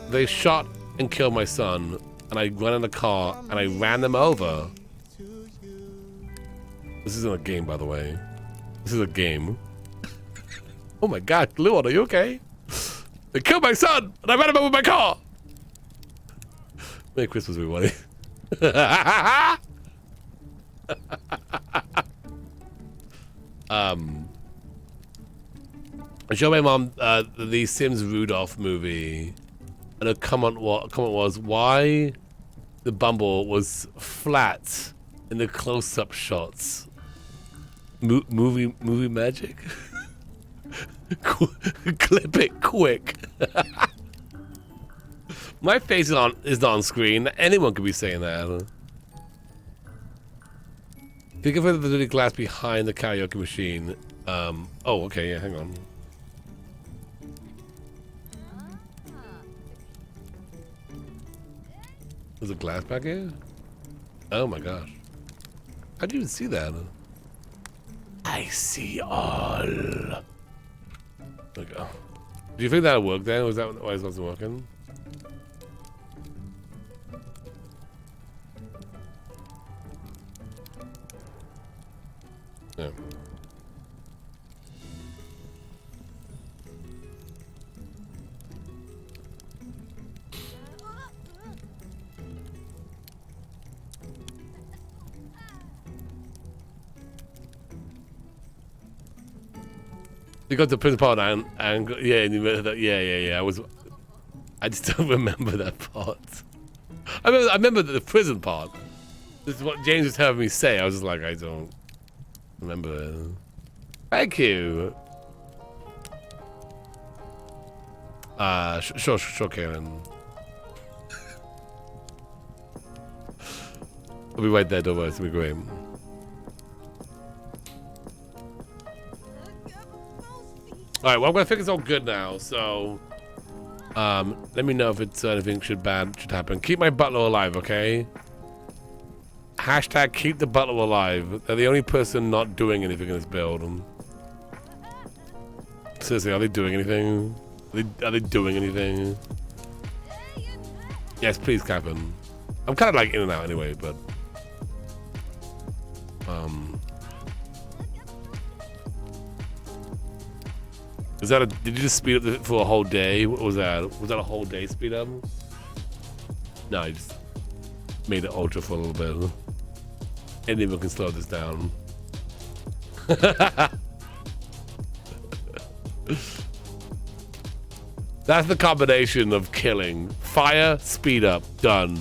They shot and killed my son, and I ran in the car and I ran them over. This isn't a game, by the way. This is a game. Oh my God, Leon, are you okay? They killed my son, and I ran him over with my car. Merry Christmas, everybody. I showed my mom the Sims Rudolph movie, and a comment was why the Bumble was flat in the close-up shots. Movie magic. Clip it quick. My face is not on screen. Anyone could be saying that. Think of the dirty glass behind the karaoke machine. Oh, okay, yeah, hang on. There's a glass back here? Oh my gosh. How'd you even see that? I see all. There we go. Do you think that'll work then? Was that why it wasn't working? Yeah. You got the prison part and yeah, and you that, yeah. I just don't remember that part. I remember the prison part. This is what James was having me say. I was just like, I don't remember. Thank you. Sure, Karen. I'll be right there, don't worry, it's gonna be great. Alright, well, I think it's all good now, so let me know if it's anything should happen. Keep my butler alive, okay? Hashtag keep the butler alive. They're the only person not doing anything in this build. Seriously, are they doing anything? Are they doing anything? Yes, please, Captain. I'm kind of like in and out anyway, but is that did you just speed up for a whole day? What was that? Was that a whole day speed up? No, I just made it ultra for a little bit. Anyone can slow this down. That's the combination of killing. Fire, speed up, done.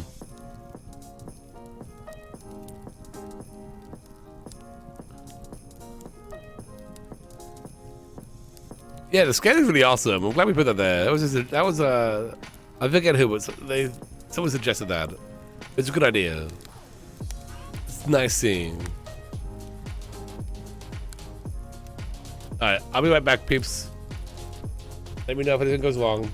Yeah, the scanning's really awesome. I'm glad we put that there. That was I forget who, but someone suggested that. It's a good idea. It's nice seeing. Alright, I'll be right back, peeps. Let me know if anything goes wrong.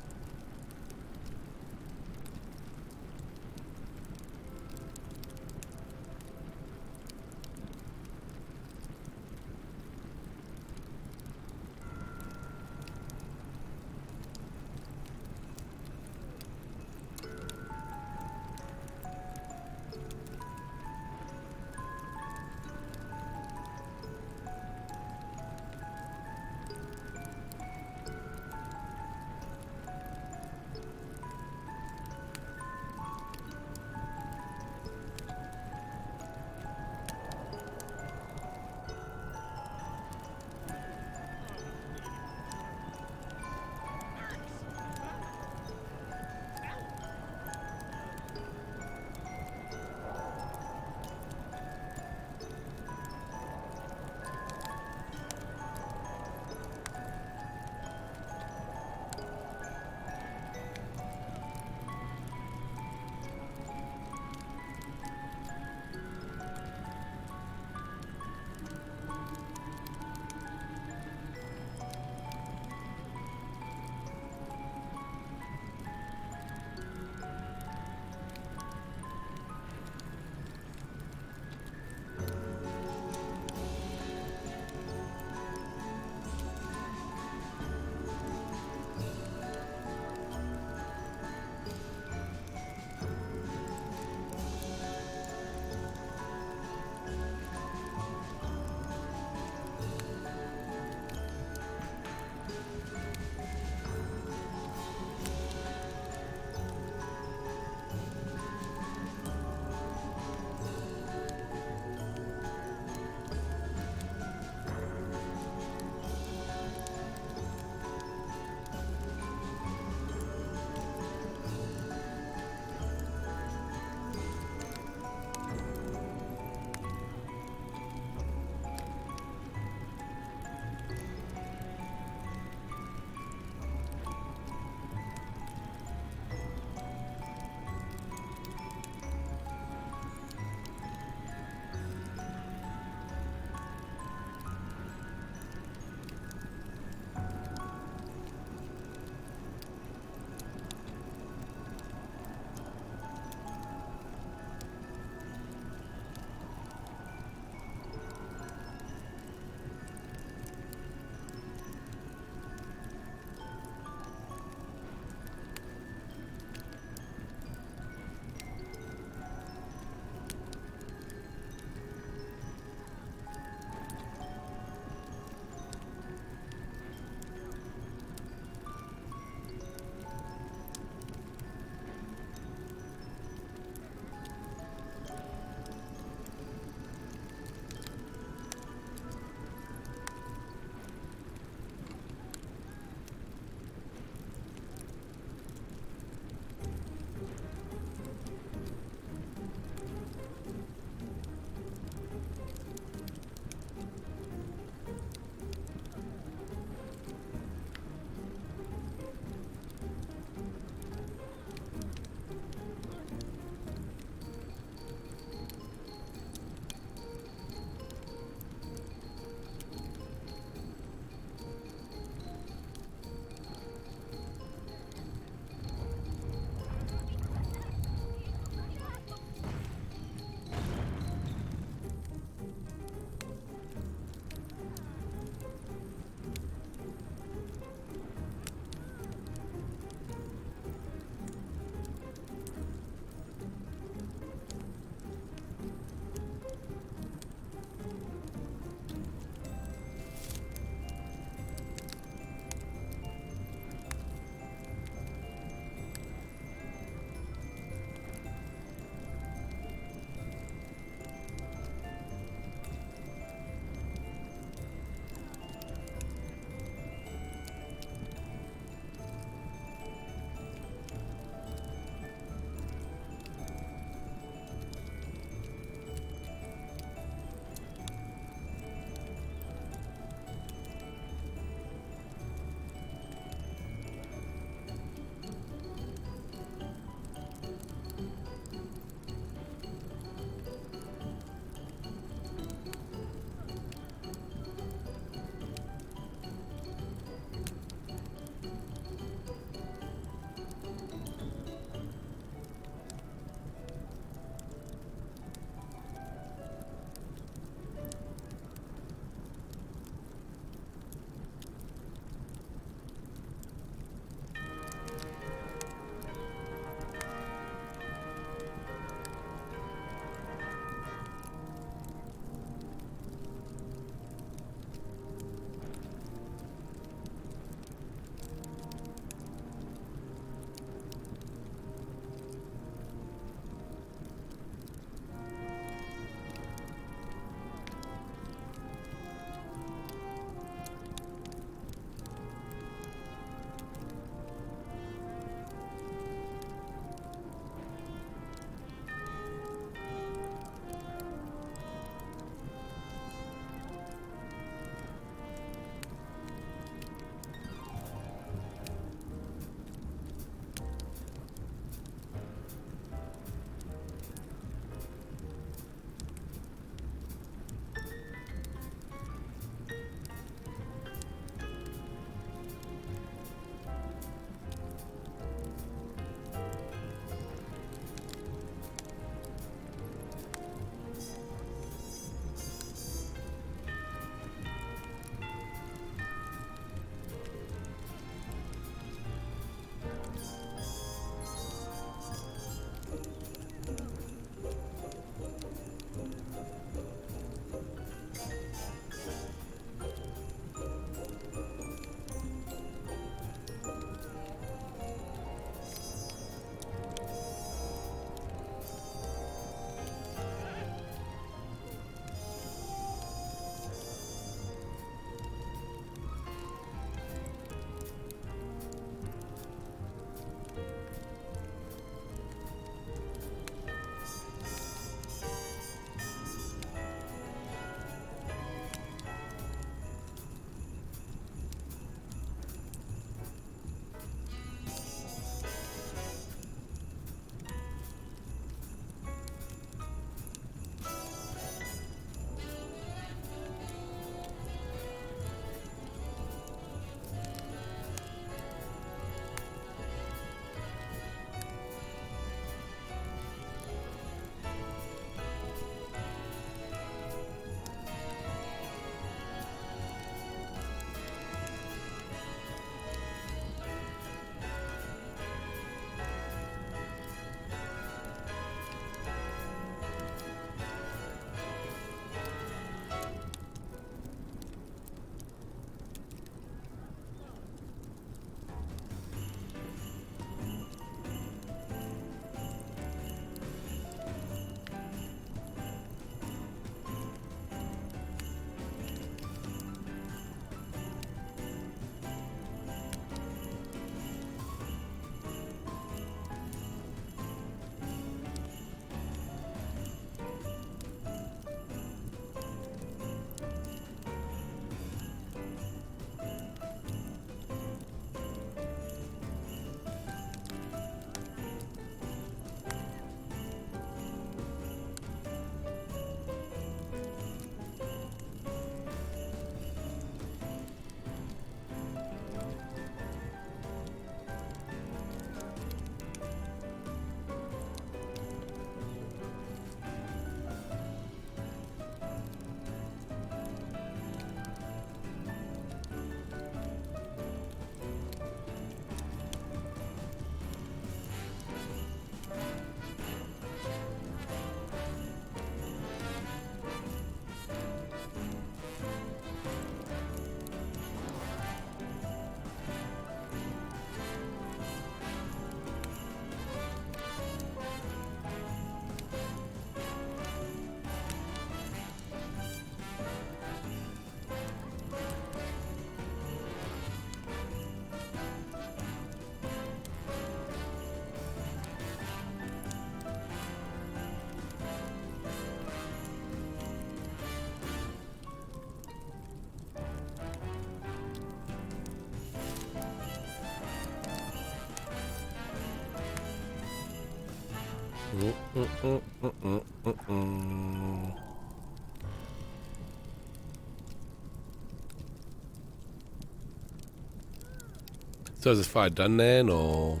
So is this fire done then, or?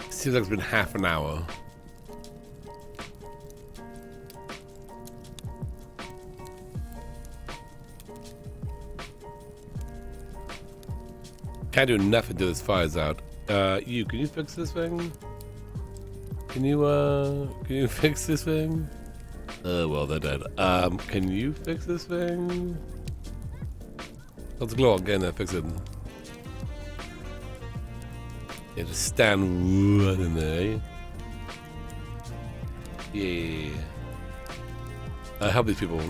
Seems like it's been half an hour. Can't do nothing till this fire's out. Can you fix this thing? Can you fix this thing? Well, they're dead. Can you fix this thing? Let's glow on, get in there, fix it. Yeah, just stand right in there. Yeah. Help these people.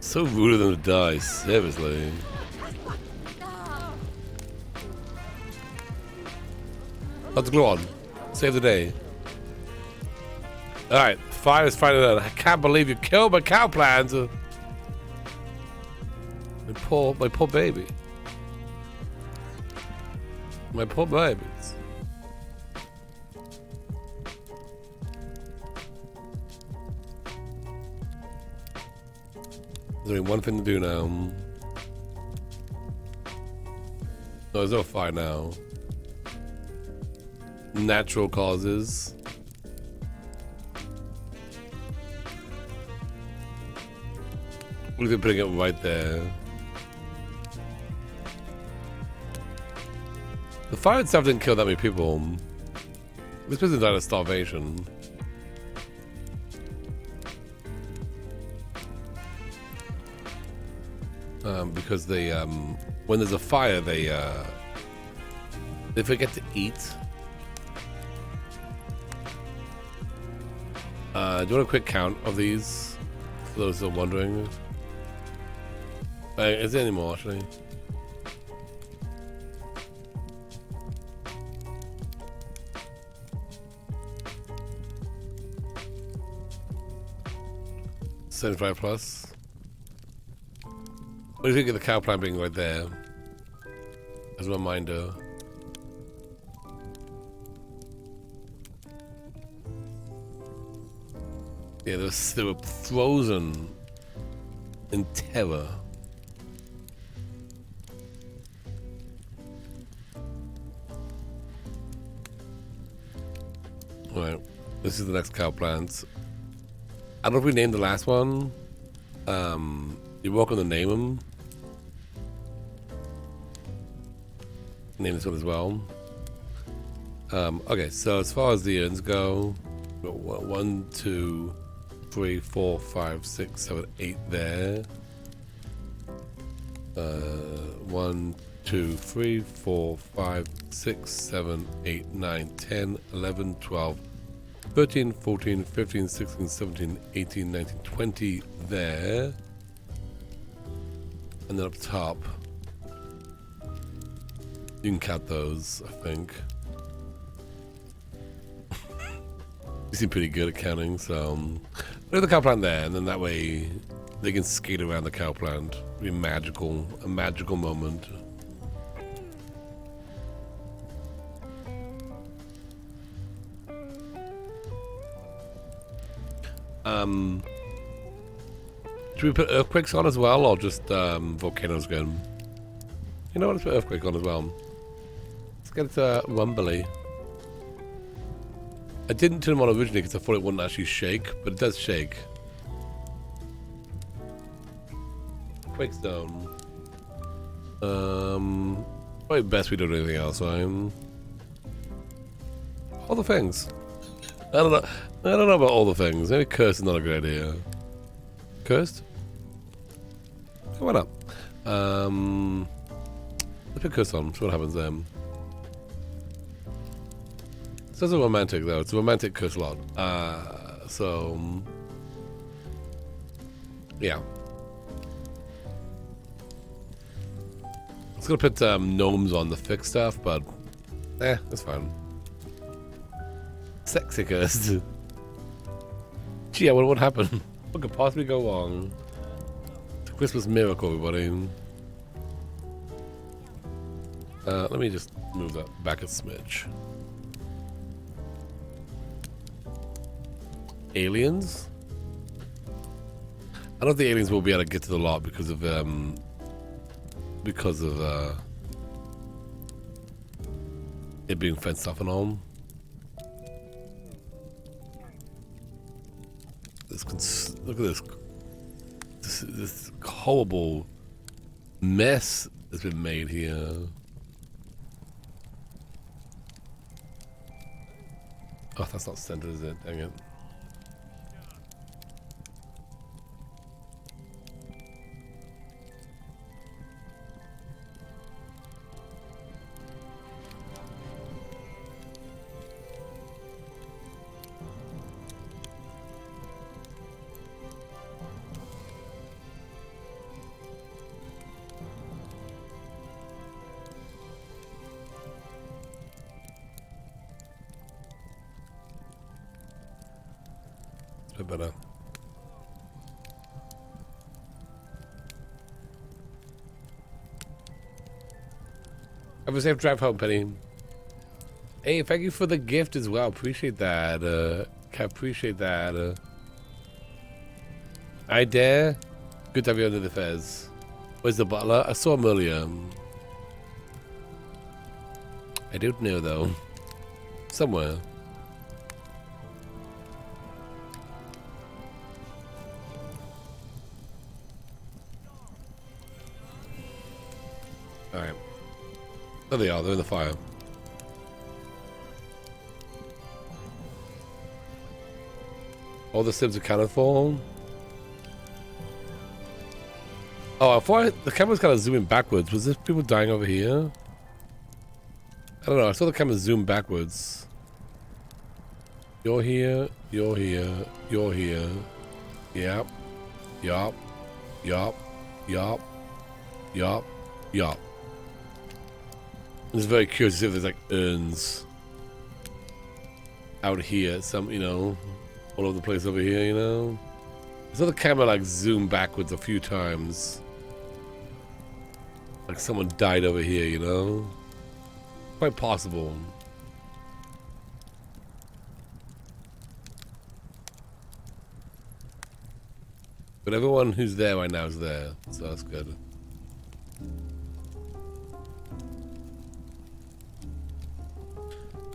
So rude of them to die, seriously. Let's glow on. Save the day. Alright, fire is finally done. I can't believe you killed my cow plants. My poor baby. My poor babies. There's only one thing to do now. No, there's no fire now. Natural causes. What if you're putting it right there? The fire itself didn't kill that many people. This person died of starvation. Because they, when there's a fire, they forget to eat. Do you want a quick count of these? For those who are wondering. Is there any more, actually? $75 plus. What do you think of the cow plant being right there? As a reminder. Yeah, they were frozen in terror. Alright, this is the next cow plant. I don't know if we named the last one. You're welcome to name them. Name this one as well. Okay, so as far as the urns go, 1, 2, 3, 4, 5, 6, 7, 8 there. 1, 2, 3, 4, 5, 6, 7, 8, 9, 10, 11, 12, 13, 14, 15, 16, 17, 18, 19, 20 there. And then up top, you can count those, I think. You seem pretty good at counting, so leave the cow plant there, and then that way they can skate around the cow plant. It'll be magical, a magical moment. Should we put earthquakes on as well, or just volcanoes again? You know what? Let's put earthquake on as well. Let's get it to rumbly. I didn't turn them on originally because I thought it wouldn't actually shake, but it does shake. Quake zone. Probably best we don't do anything else, right? All the things. I don't know about all the things. Maybe curse is not a good idea. Cursed? Why not? Let's put curse on, see what happens then. This is a romantic though, it's a romantic curse lot. So yeah. I was gonna put gnomes on the fixed stuff, but that's fine. Sexy cursed. Gee, I wonder what happened. What could possibly go wrong? It's a Christmas miracle, everybody. Let me just move that back a smidge. Aliens? I don't think aliens will be able to get to the lot because of it being fenced off and all. Look at this horrible mess that's been made here. Oh, that's not centered, is it? Dang it. Better. Have a safe drive home, Penny. Hey, thank you for the gift as well. Appreciate that. Appreciate that. I dare. Good to have you under the fez. Where's the butler? I saw him earlier. I don't know though. Somewhere. Alright. There they are, they're in the fire. All the Sims accounted for. Oh, I thought the camera's kind of zooming backwards. Was this people dying over here? I don't know, I saw the camera zoom backwards. You're here, you're here, you're here. Yep. Yup. Yup. Yup. Yup. Yup. I'm just very curious to see if there's like urns out here, some, you know, all over the place over here, you know. I saw the camera like zoom backwards a few times. Like someone died over here, you know. Quite possible. But everyone who's there right now is there, so that's good.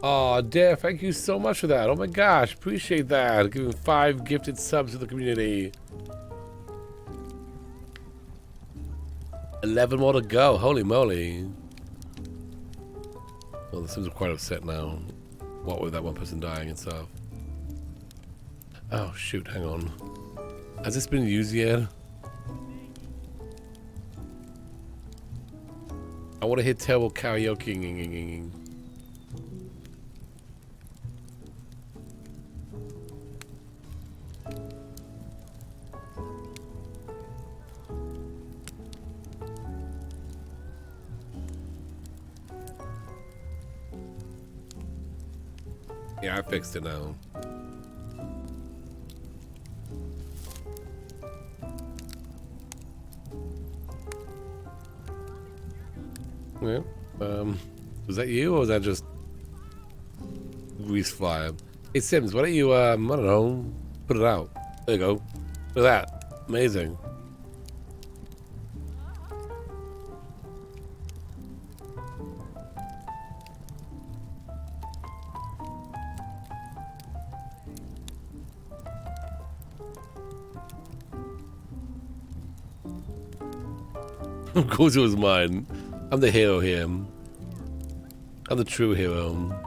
Oh, Dare, thank you so much for that. Oh my gosh, appreciate that. Giving 5 gifted subs to the community. 11 more to go. Holy moly. Well, the Sims are quite upset now. What with that one person dying and stuff. Oh, shoot, hang on. Has this been used yet? I want to hit terrible karaoke. Yeah, I fixed it now. Yeah. Was that you or was that just grease fire? Hey Sims, why don't you I don't know, put it out. There you go. Look at that. Amazing. Of course it was mine. I'm the hero here. I'm the true hero.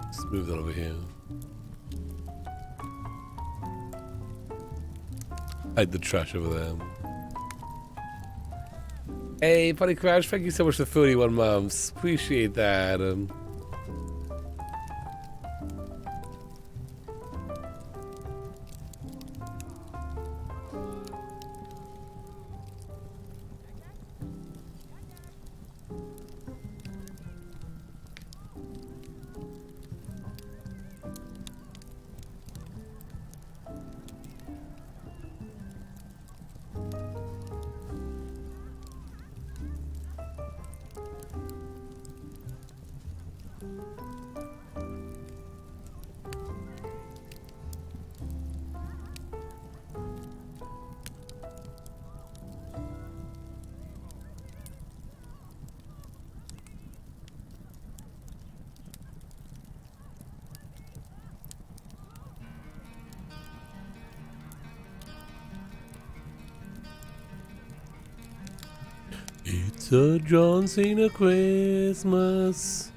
Let's move that over here. Hide the trash over there. Hey, Funny Crash, thank you so much for 31 months. Appreciate that. It's a John Cena Christmas.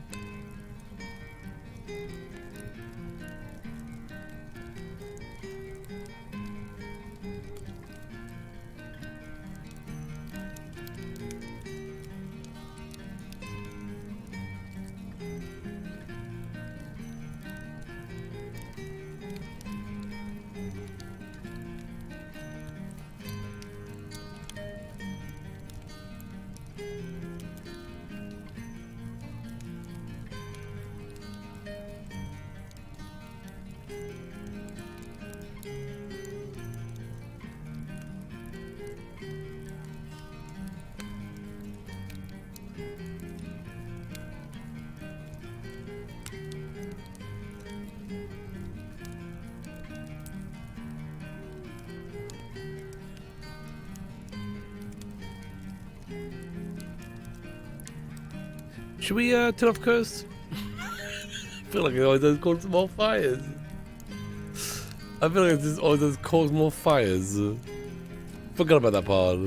Should we turn off Curse? I feel like it always does cause more fires. I feel like this always does cause more fires. Forgot about that part.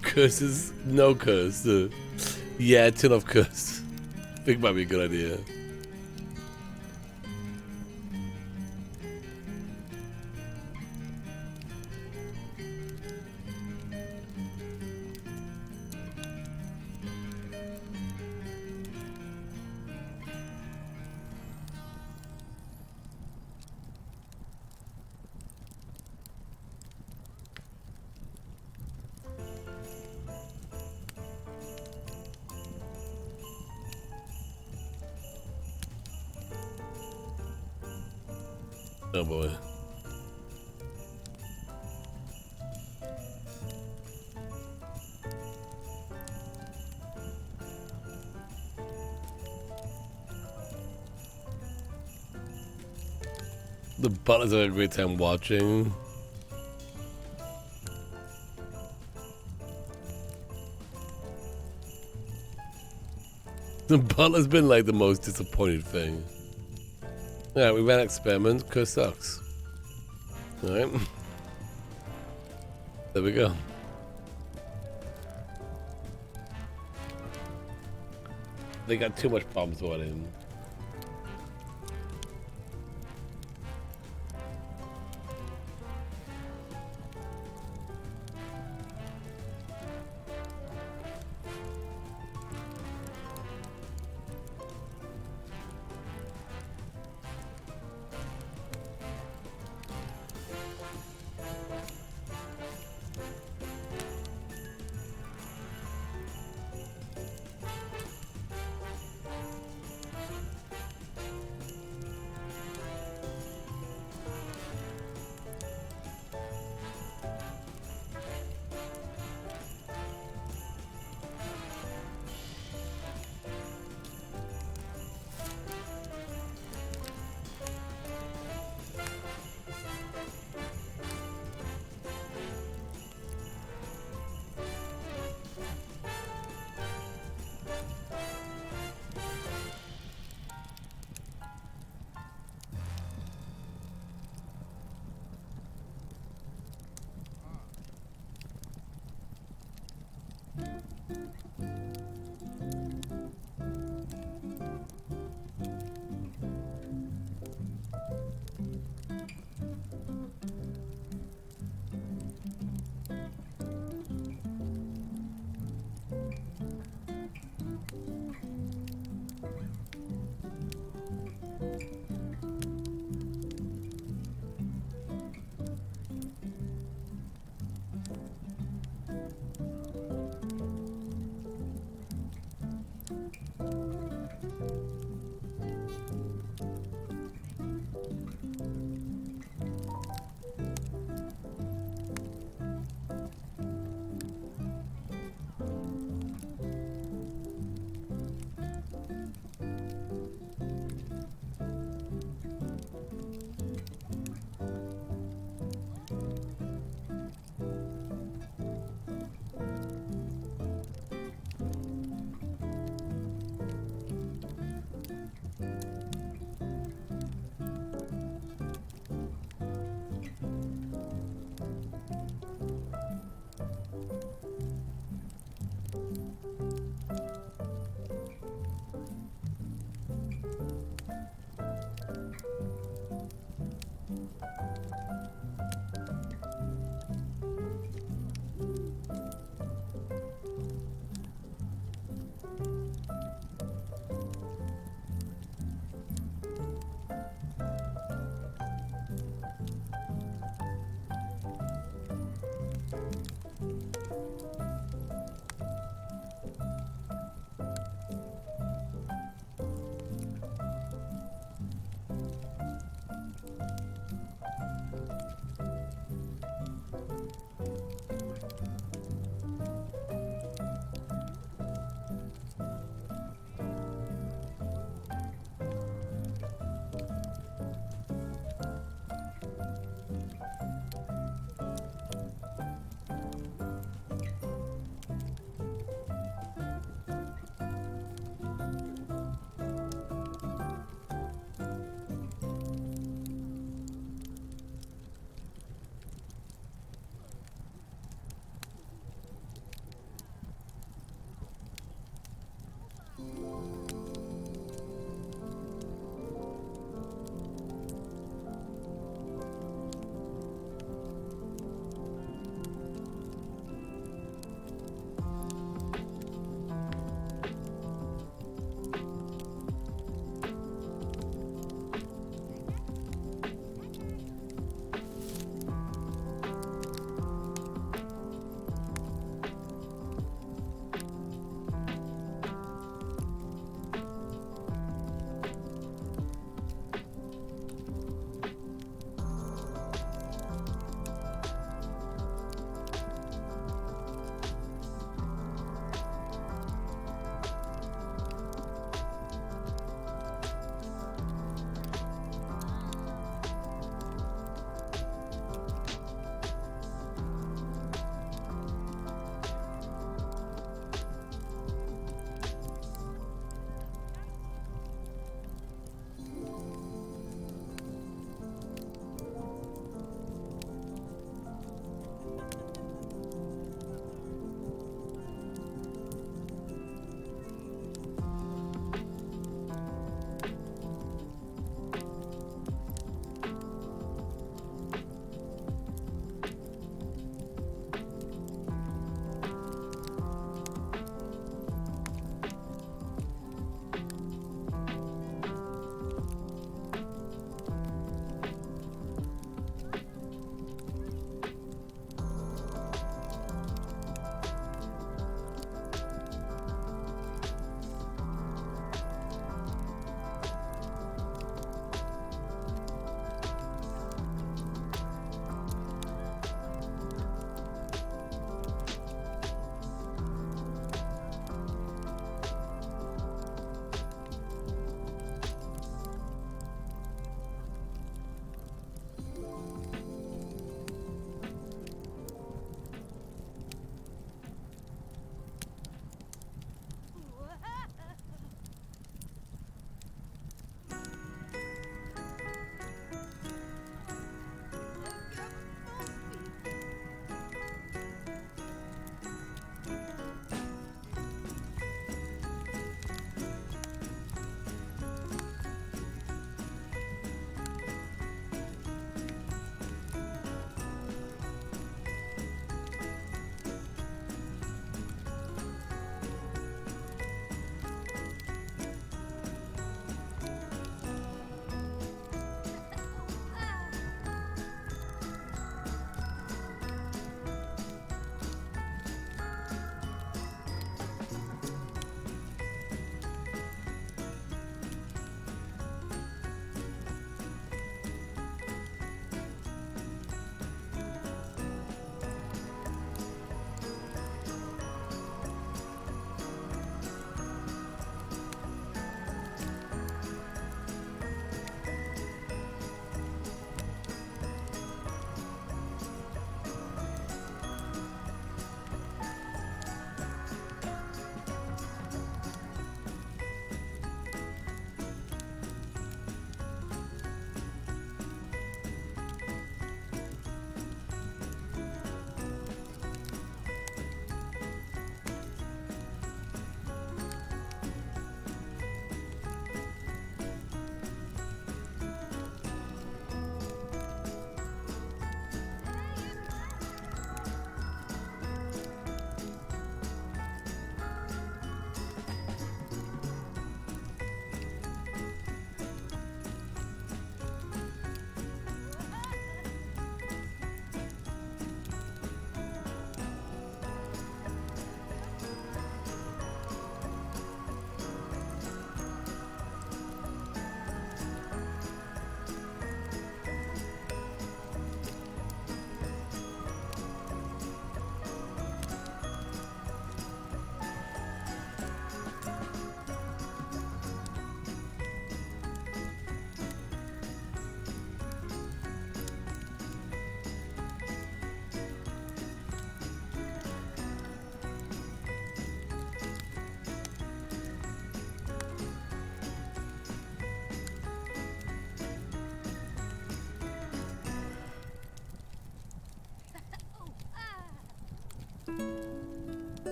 Curses, no curse. Yeah, turn off Curse. I think it might be a good idea. Oh boy. The butlers had a great time watching. The butler's been like the most disappointed thing. Yeah, we ran an experiment. Curse sucks. Alright. There we go. They got too much problems with him.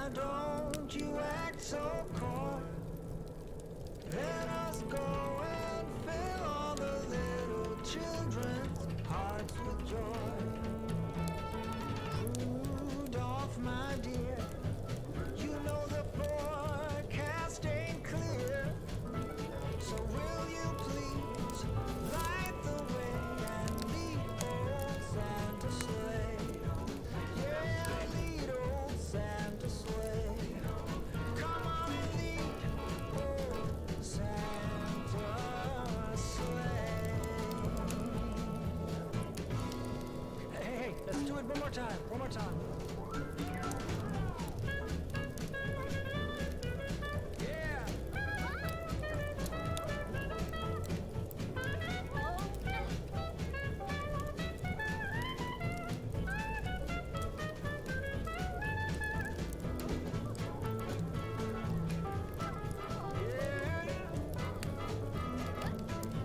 Why don't you act so coy? Let us go and fill all the little children's hearts with joy. Rudolph, my dear, you know the forecast ain't clear. So will you please light the way and lead old Santa sleigh? Yeah, lead old Santa sleigh. Come on and lead old Santa sleigh. Hey, let's do it one more time, one more time. Yeah!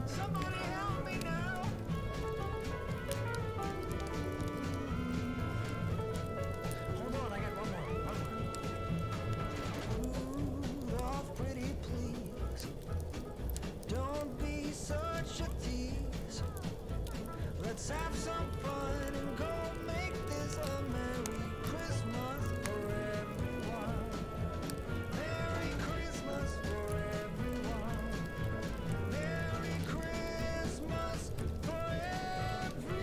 Somebody help me now! Hold on, I got one more. Rudolph, pretty please, don't be such a tease. Let's have some fun and go make this a Merry Christmas for everyone. Merry Christmas for everyone. Merry Christmas for everyone.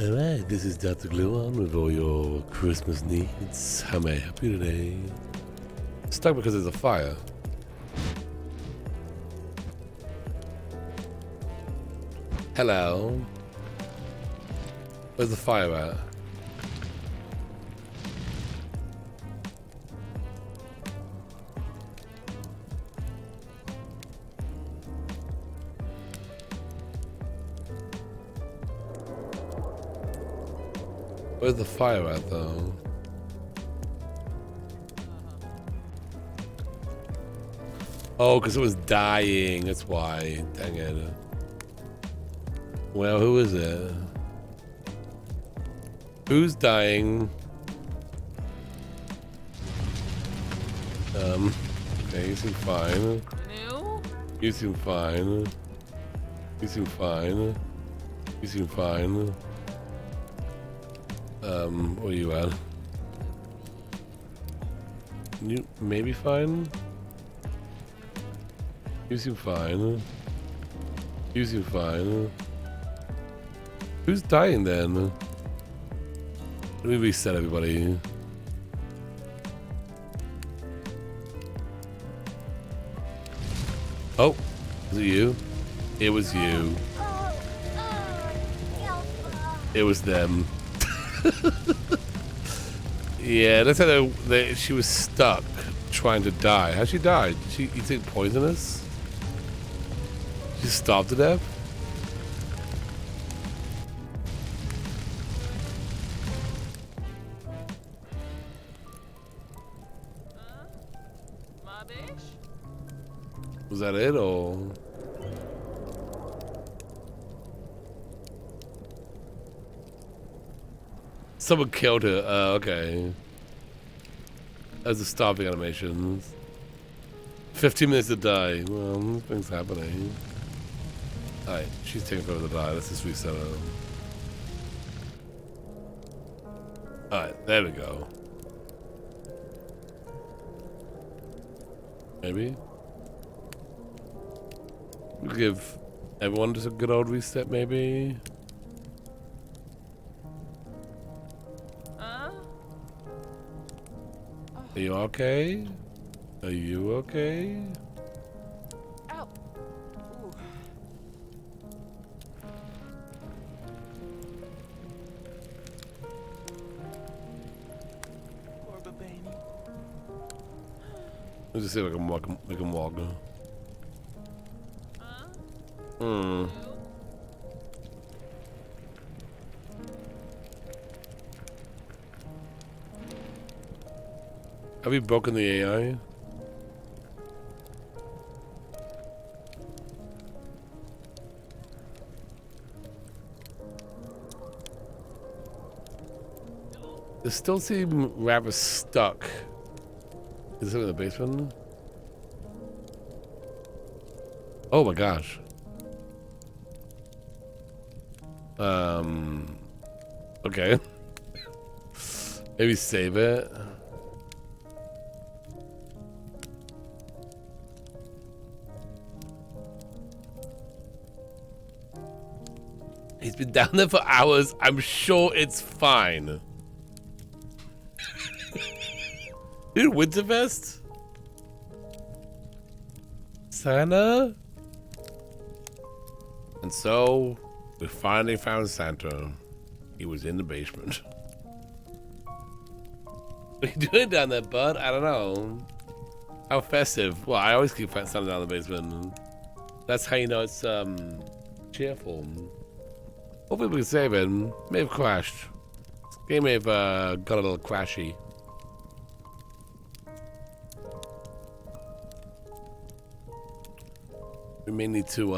Alright, this is Dr. Gluon with all your Christmas needs. How may I help you today? Stuck because there's a fire. Hello. Where's the fire at? Where's the fire at, though? Oh, because it was dying. That's why. Dang it. Well, who is it? Who's dying? Okay, you seem fine. No? You seem fine. You seem fine. You seem fine. Where you at? You maybe fine? You seem fine. You seem fine. Who's dying then? Let me reset everybody. Oh, was it you? It was you. It was them. Yeah, that's how she was stuck trying to die. How she died? Did she eat something poisonous? She starved to death? My bitch? Was that it, or? Someone killed her. Okay. As the starving animations. 15 minutes to die. Well, things happening. Alright, she's taking forever to die. Let's just reset her. Alright, there we go. Maybe? We'll give everyone just a good old reset, maybe? Are you okay? Are you okay? Ow. Ooh. Poor baby. Let's just see if I can walk. We can walk. Hmm. No? Have you broken the AI? They still seem rather stuck. Is it in the basement? Oh my gosh. Okay. Maybe save it. He's been down there for hours. I'm sure it's fine. Dude, Winterfest? Santa? And so, we finally found Santa. He was in the basement. What are you doing down there, bud? I don't know. How festive. Well, I always keep Santa down in the basement. That's how you know it's, cheerful. Hopefully we can save it. May have crashed. This game may have got a little crashy. We may need to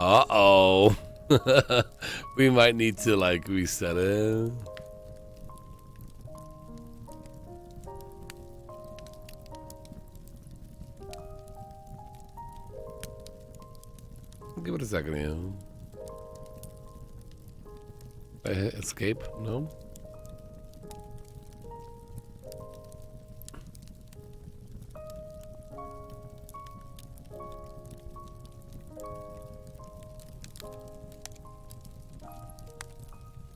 uh-oh. We might need to like reset it. Give it a second here. Escape? No?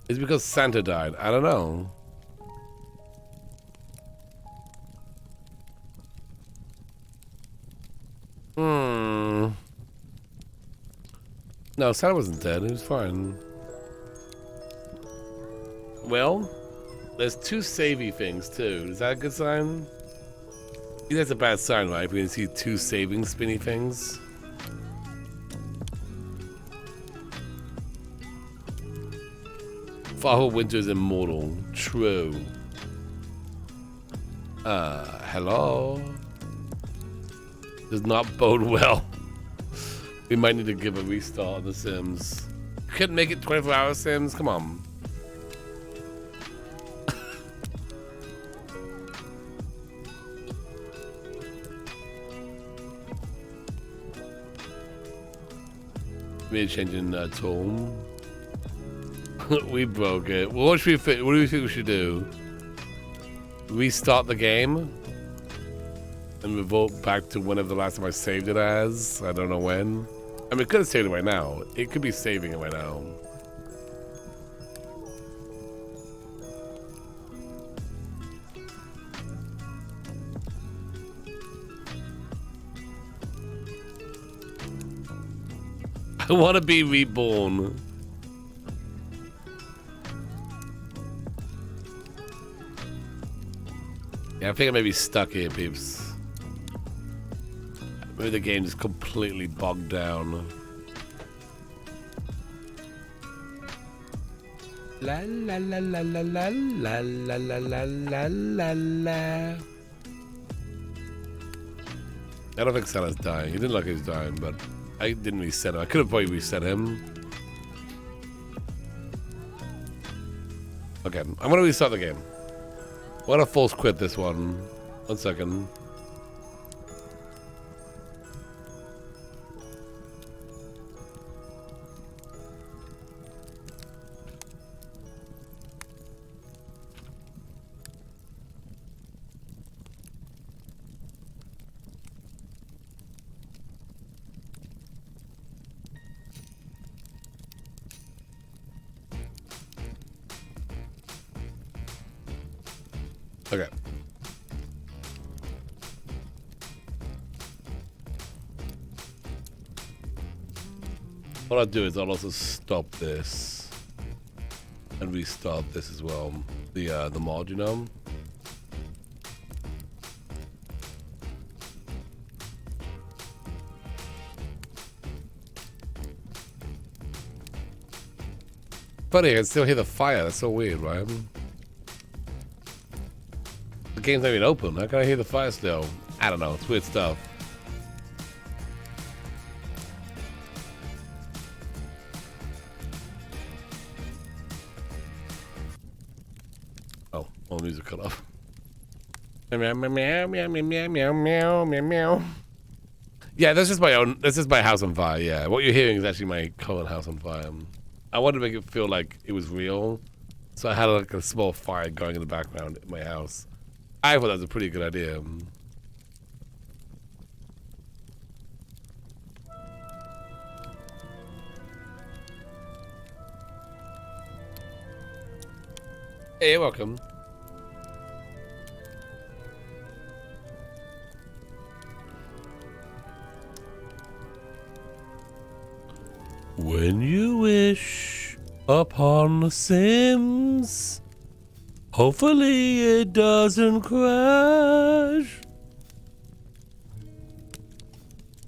Is it because Santa died? I don't know. No, Santa wasn't dead. He was fine. Well, there's two savey things too. Is that a good sign? I think that's a bad sign, right? If we can see two saving spinny things. Father Winter's immortal. True. Hello? Does not bode well. We might need to give a restart on The Sims. Couldn't make it 24 hours, Sims? Come on. Maybe changing tone. We broke it. Well, what do you think we should do? Restart the game? And revert back to whenever the last time I saved it as? I don't know when. I mean, it could have saved it right now. It could be saving it right now. I want to be reborn. Yeah, I think I may be stuck here, peeps. Maybe the game is completely bogged down. La la la la la la la la la la la la la. I don't think Santa's dying. He didn't look like he was dying, but I didn't reset him. I could have probably reset him. Okay, I'm gonna restart the game. I'm gonna false quit this one. 1 second. Okay. What I'll do is I'll also stop this and restart this as well. The mod, you know. Funny, I can still hear the fire. That's so weird, right? The game's not even open. How can I hear the fire still? I don't know. It's weird stuff. Oh, all the music cut off. Meow, meow, meow, meow, meow, meow, meow, meow, meow. Yeah, that's just my own. That's just my house on fire. Yeah, what you're hearing is actually my current house on fire. I wanted to make it feel like it was real, so I had like a small fire going in the background in my house. I thought that was a pretty good idea. Hey, you're welcome. When you wish upon the Sims, hopefully it doesn't crash.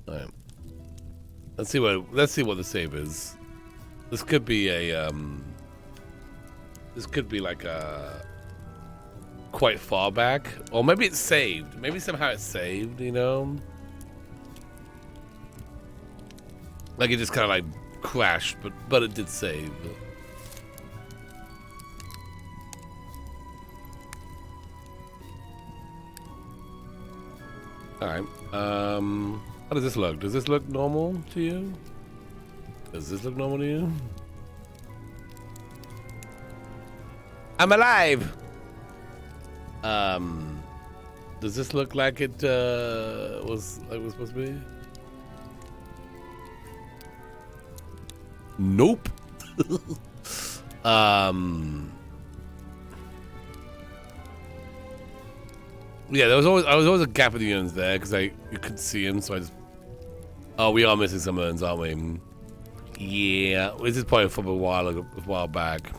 Alright. Let's see what the save is. This could be a this could be like a quite far back. Or maybe it's saved. Maybe somehow it's saved, you know? Like it just kinda like crashed, but it did save. Alright. How does this look? Does this look normal to you? Does this look normal to you? I'm alive! Does this look like it was supposed to be? Nope. Yeah, there was always a gap in the urns there because you couldn't see him, so I just. Oh, we are missing some urns, aren't we? Yeah, this is probably from a while back.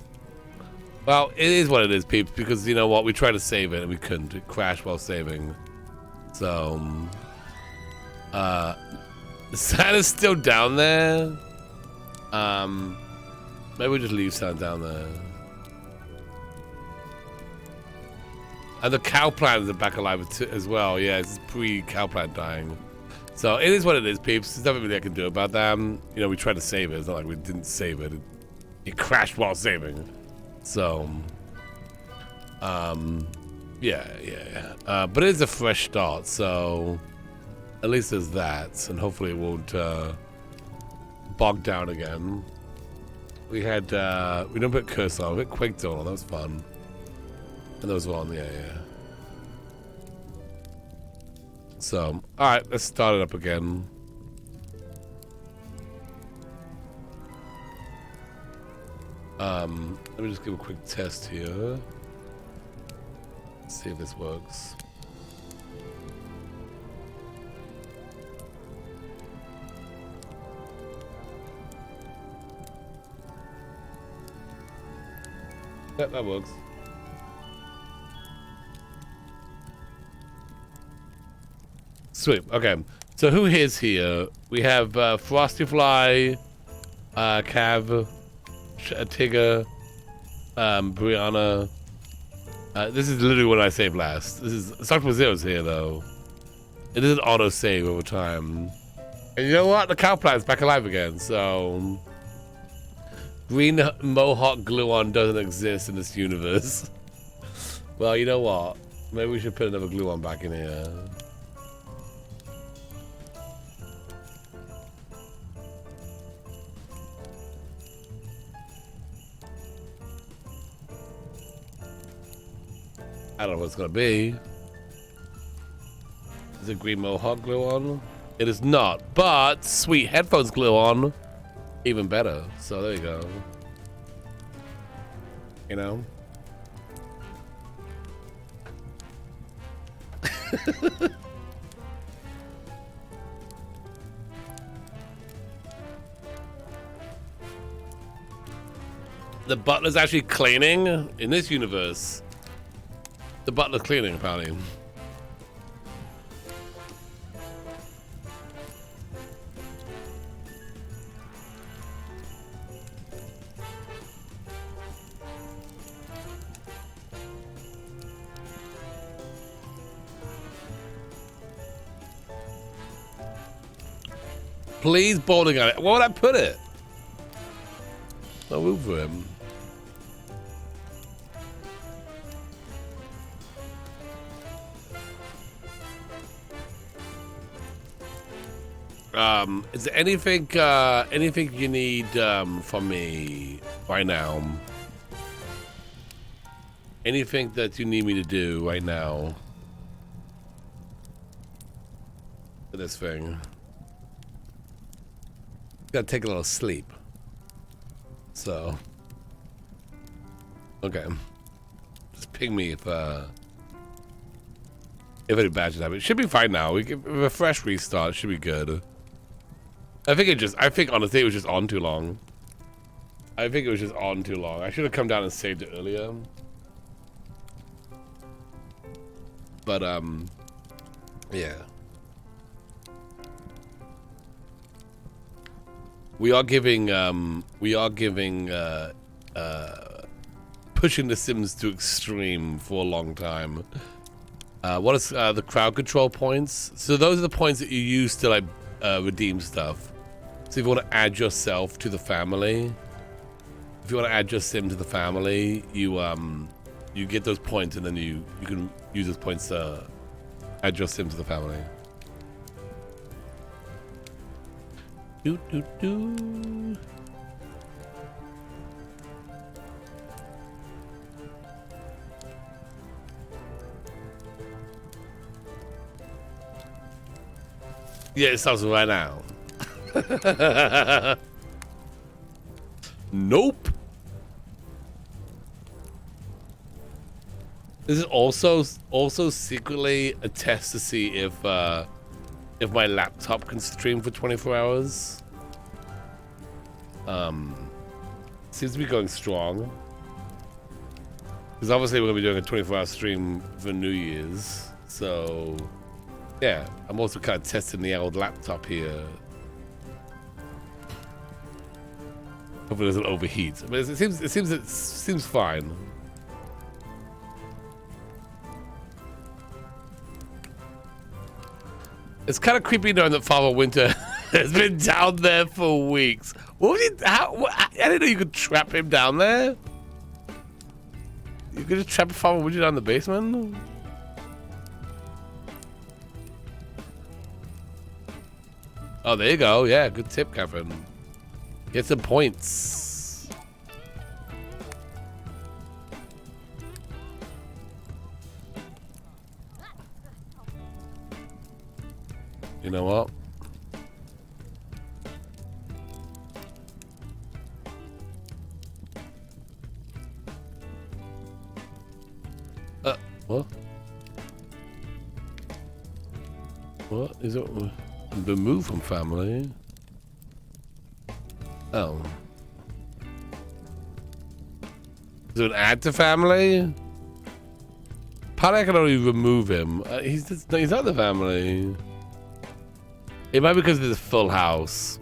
Well, it is what it is, peeps. Because you know what, we tried to save it and we couldn't. It crashed while saving. So, Santa's still down there. Maybe we just leave Santa down there. And the cow plants are back alive as well. Yeah, it's pre-cow plant dying. So it is what it is, peeps. There's nothing really I can do about that. You know, we tried to save it. It's not like we didn't save it. It crashed while saving. So, yeah. But it is a fresh start, so at least there's that. And hopefully it won't bog down again. We don't put curse on. We put Quake on. That was fun. And there was one, yeah. So, alright, let's start it up again. Let me just give a quick test here. See if this works. Yep, that works. Sweet. Okay. So who is here? We have Frosty Fly, Cav, Tigger, Brianna. This is literally what I saved last. This is Dr. Zero's here though. It is an auto save over time. And you know what? The cow plant's back alive again. So green Mohawk Gluon doesn't exist in this universe. Well, you know what? Maybe we should put another Gluon back in here. I don't know what it's gonna be. Is it green Mohawk Gluon? It is not, but sweet headphones Gluon. Even better. So there you go. You know? The butler's actually cleaning in this universe. The butler's cleaning, apparently. Please bowling on it. Where would I put it? No room for him. Is there anything you need from me right now? Anything that you need me to do right now for this thing? Gotta take a little sleep. So, okay. Just ping me if any badges have it. Should be fine now. We can a fresh restart. Should be good. I think honestly it was just on too long. I should have come down and saved it earlier. But yeah. We are giving pushing the Sims to extreme for a long time. What is the crowd control points? So those are the points that you use to like redeem stuff. So if you want to add yourself to the family, if you want to add your Sim to the family, you get those points and then you can use those points to add your Sim to the family. Do do do. Yeah, it starts right now. Nope. This is also secretly a test to see if my laptop can stream for 24 hours. Seems to be going strong. Because obviously we're gonna be doing a 24-hour stream for New Year's. So yeah, I'm also kind of testing the old laptop here. Hopefully it doesn't overheat. But it seems fine. It's kind of creepy knowing that Father Winter has been down there for weeks. What did I didn't know you could trap him down there. You could just trap Father Winter down in the basement. Oh, there you go. Yeah, good tip, Catherine. Get some points. You know what? What? What is it? Remove from family? Oh. Is it an add to family? Probably I can only remove him. He's not the family. It might be because there's a full house.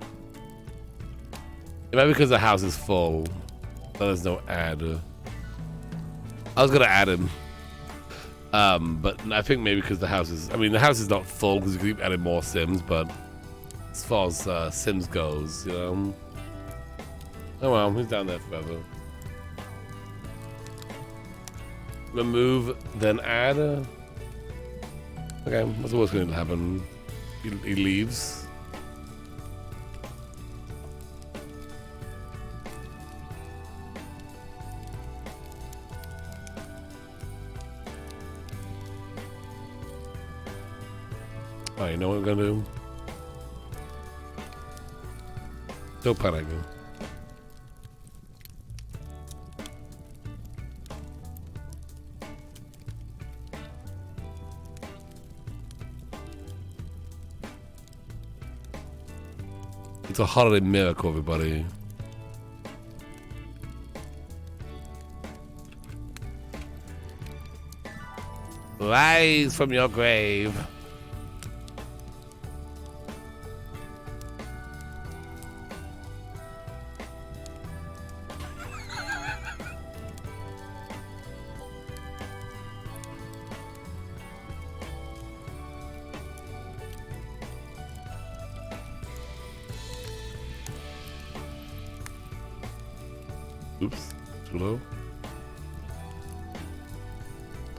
It might be because the house is full. So there's no add. I was gonna add him. But I think maybe because the house is... I mean, the house is not full because you keep adding more Sims, but as far as Sims goes, you know... Oh well, he's down there forever. Remove, then add. Okay, what's the worst going to happen? He leaves. Oh, you know what I'm gonna do? Don't panic. It's a holiday miracle, everybody. Rise from your grave. Oops, too low.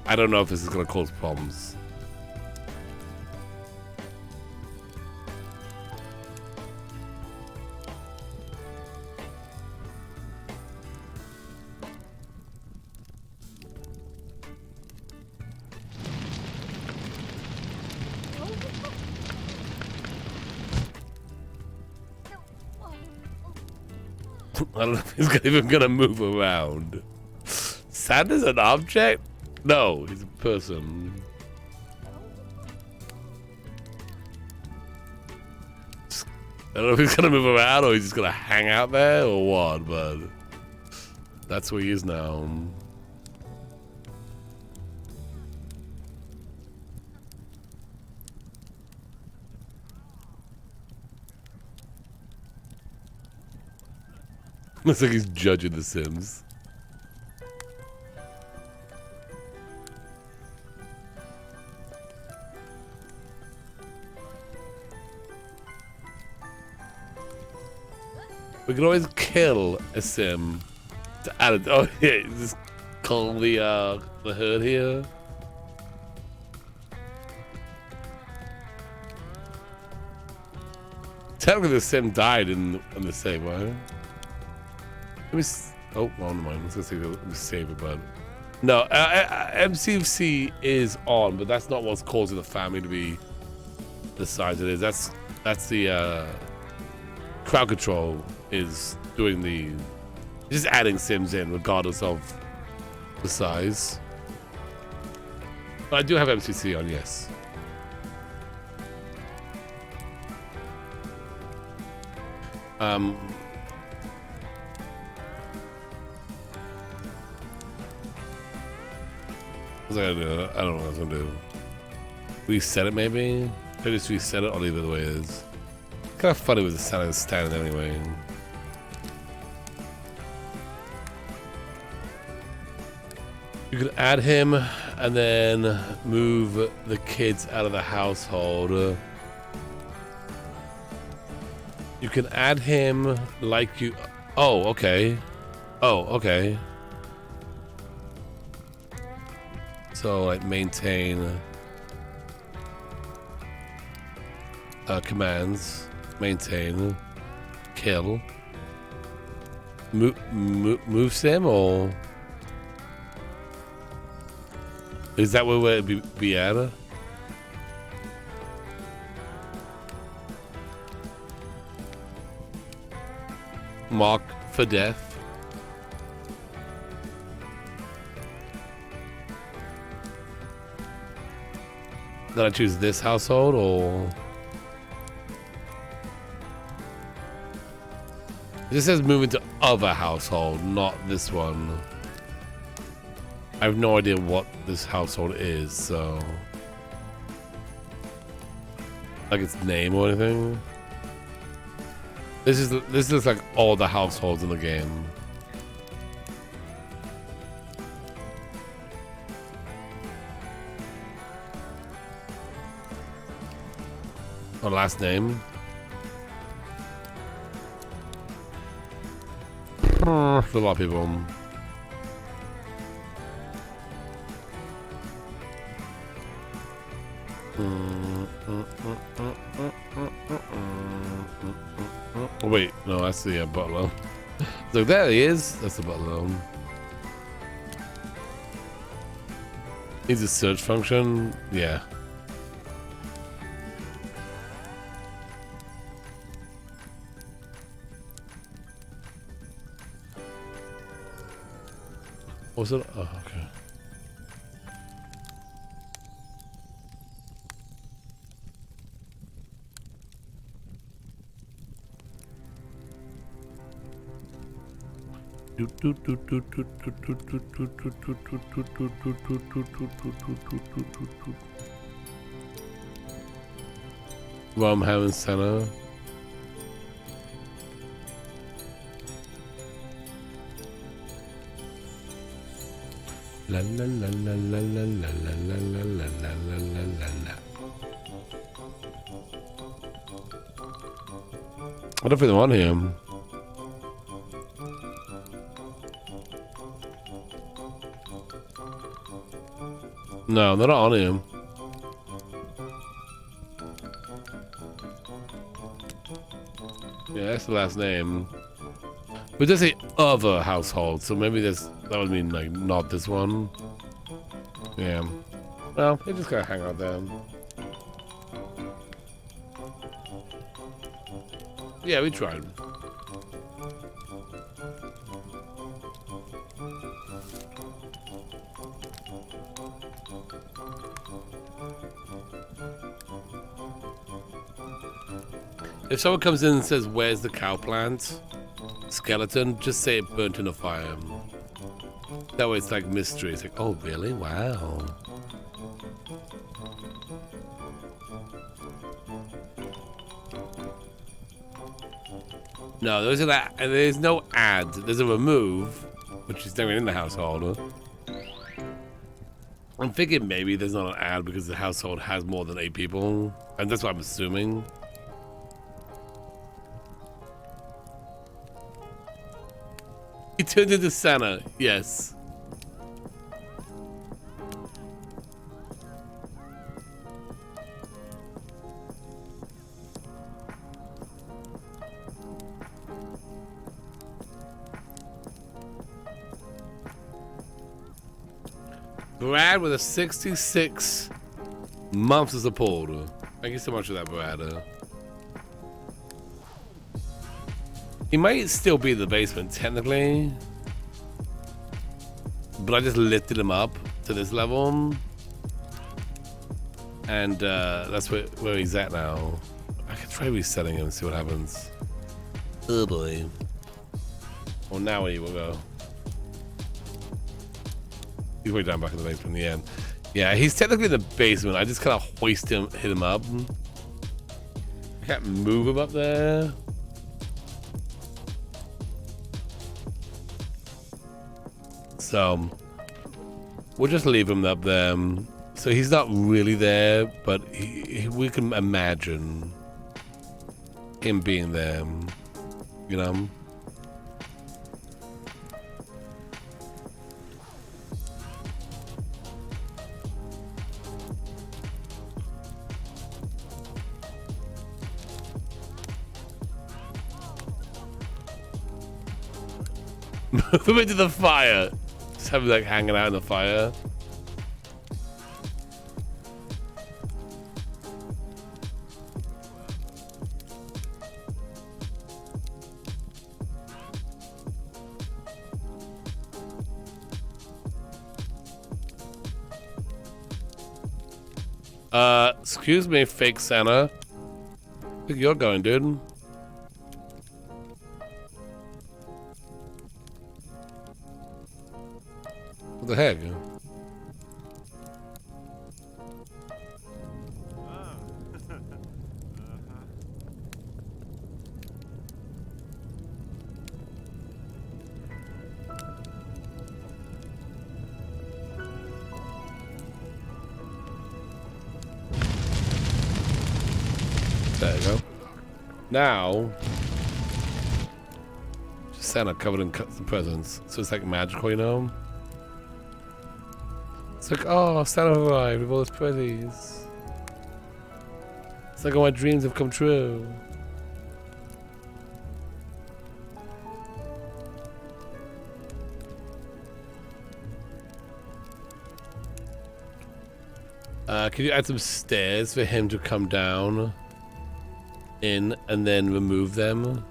I don't know if this is gonna cause problems. I don't know if he's even gonna move around. Santa's an object? No, he's a person. I don't know if he's gonna move around or he's just gonna hang out there or what, but that's where he is now. Looks like he's judging The Sims. We can always kill a Sim to add it. Oh yeah, just call the herd here. Technically, the Sim died in the same way. Oh, well, never mind. Let's see. Let me save it, but no, MCFC is on, but that's not what's causing the family to be the size it is. That's the crowd control is doing the just adding Sims in regardless of the size. I do have MCC on, yes. What's I gonna do? I don't know what I was gonna do. Reset it maybe? Maybe just reset it or leave it the way it is. Kind of funny with the sound standard anyway. You could add him and then move the kids out of the household. You can add him like you... Oh, okay. Oh, okay. So, like, maintain... commands. Maintain. Kill. Move sim, or... Is that where it'd be at? Mark for death. Then I choose this household, or... It just says move into other household, not this one. I have no idea what this household is, so... Like its name or anything. This is like all the households in the game. Or last name. For a lot of people. Oh, wait, no, that's the butler. So there he is. That's the butler. Needs a search function. Yeah. Was it? Oh, okay. Rumhaven Center. La la la la la la la la la la la la la. I don't think they're on here. No, they're not on him. Yeah, that's the last name. But there's a other household, so maybe that would mean like not this one. Yeah. Well, they just gotta hang out there. Yeah, we tried. If someone comes in and says, "Where's the cow plant?" Skeleton, just say it burnt in a fire. That way it's like mystery. It's like, oh really? Wow. No, there's no add. There's a remove, which is never in the household. I'm thinking maybe there's not an add because the household has more than 8 people, and that's what I'm assuming. He turned into Santa, yes. Brad with a 66 months of support. Thank you so much for that, Brad. He might still be in the basement, technically. But I just lifted him up to this level. And that's where he's at now. I can try resetting him and see what happens. Oh boy. Well, now he will go. He's way down back in the basement in the end. Yeah, he's technically in the basement. I just kind of hit him up. I can't move him up there. So we'll just leave him up there. So he's not really there, but we can imagine him being there, you know? Move him into the fire. Just have him like hanging out in the fire. Excuse me, fake Santa. I think you're going, dude. What the heck? There you go. Now, just Santa covered in presents, so it's like magical, you know? It's like, oh, Santa arrived with all his presents. It's like all my dreams have come true. Can you add some stairs for him to come down in and then remove them?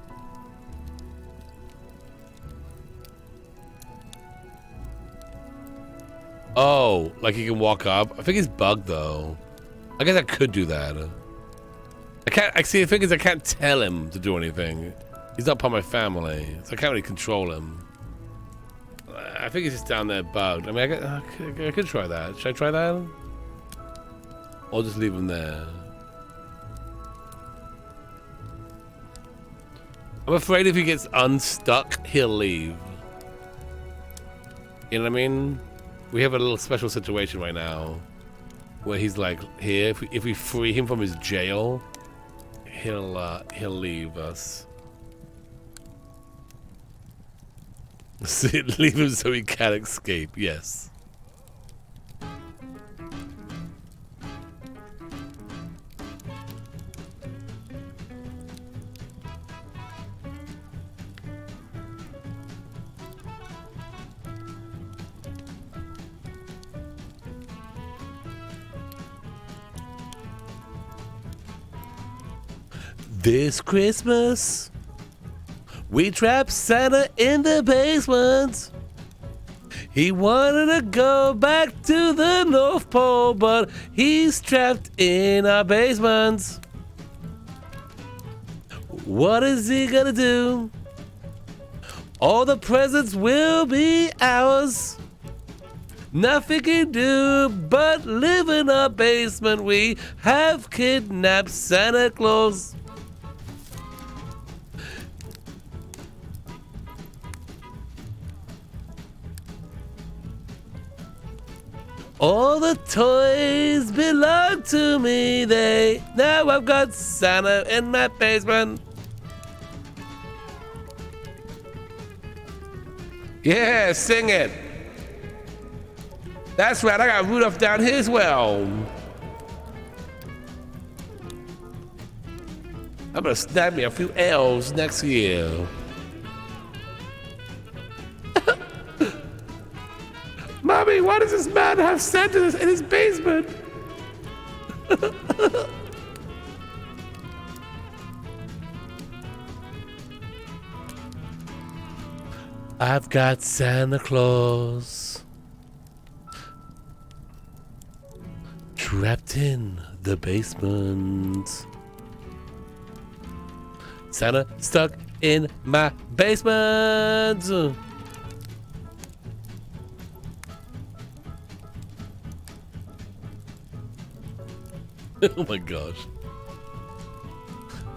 Oh, like he can walk up? I think he's bugged though. I guess I could do that. I can't, I see, the thing is I can't tell him to do anything. He's not part of my family, so I can't really control him. I think he's just down there bugged. I mean, I could try that. Should I try that? Or just leave him there? I'm afraid if he gets unstuck, he'll leave. You know what I mean? We have a little special situation right now where he's like here. If we free him from his jail, he'll leave us. Leave him so he can't escape. Yes. This Christmas, we trapped Santa in the basement. He wanted to go back to the North Pole, but he's trapped in our basement. What is he gonna do? All the presents will be ours. Nothing can do but live in our basement. We have kidnapped Santa Claus. All the toys belong to me. Now I've got Santa in my basement. Yeah, sing it. That's right, I got Rudolph down here as well. I'm gonna snap me a few elves next year. Mommy, why does this man have Santa in his basement? I've got Santa Claus Trapped in the basement. Santa stuck in my basement. Oh my gosh.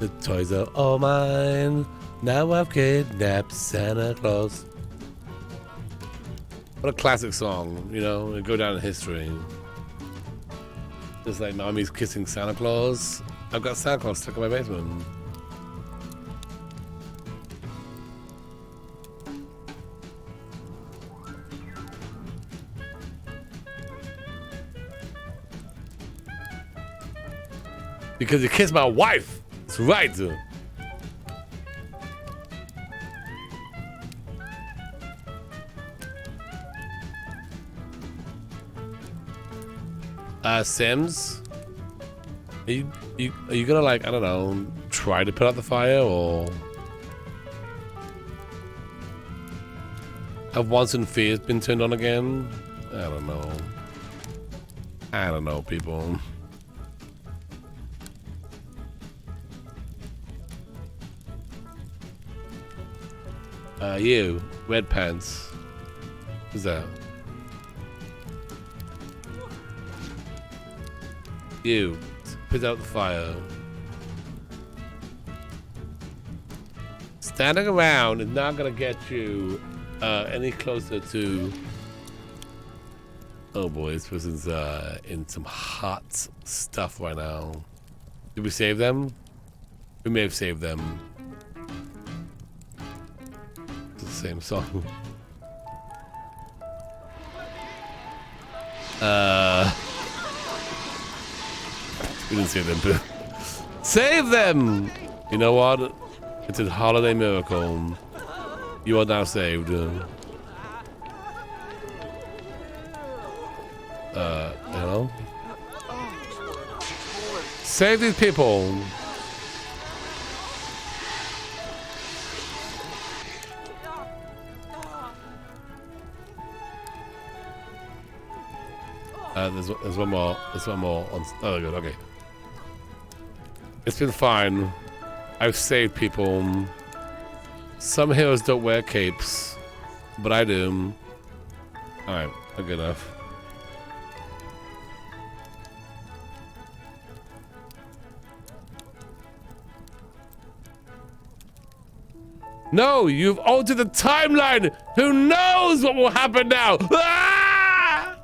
The toys are all mine. Now I've kidnapped Santa Claus. What a classic song, you know, it go down in history. Just like Mommy's kissing Santa Claus. I've got Santa Claus stuck in my basement. Because you kissed my wife. That's right. Sims, are you gonna, like, I don't know, try to put out the fire, or have wants and fears been turned on again? I don't know. I don't know, people. You, red pants. Who's that? You, put out the fire. Standing around is not gonna get you any closer to. Oh boy, this person's in some hot stuff right now. Did we save them? We may have saved them. It's the same song. We didn't save them, but save them! You know what? It's a holiday miracle. You are now saved. Hello? Save these people! There's one more. There's one more. Oh, good. Okay. It's been fine. I've saved people. Some heroes don't wear capes, but I do. Alright, good enough. No, you've altered the timeline! Who knows what will happen now? Ah!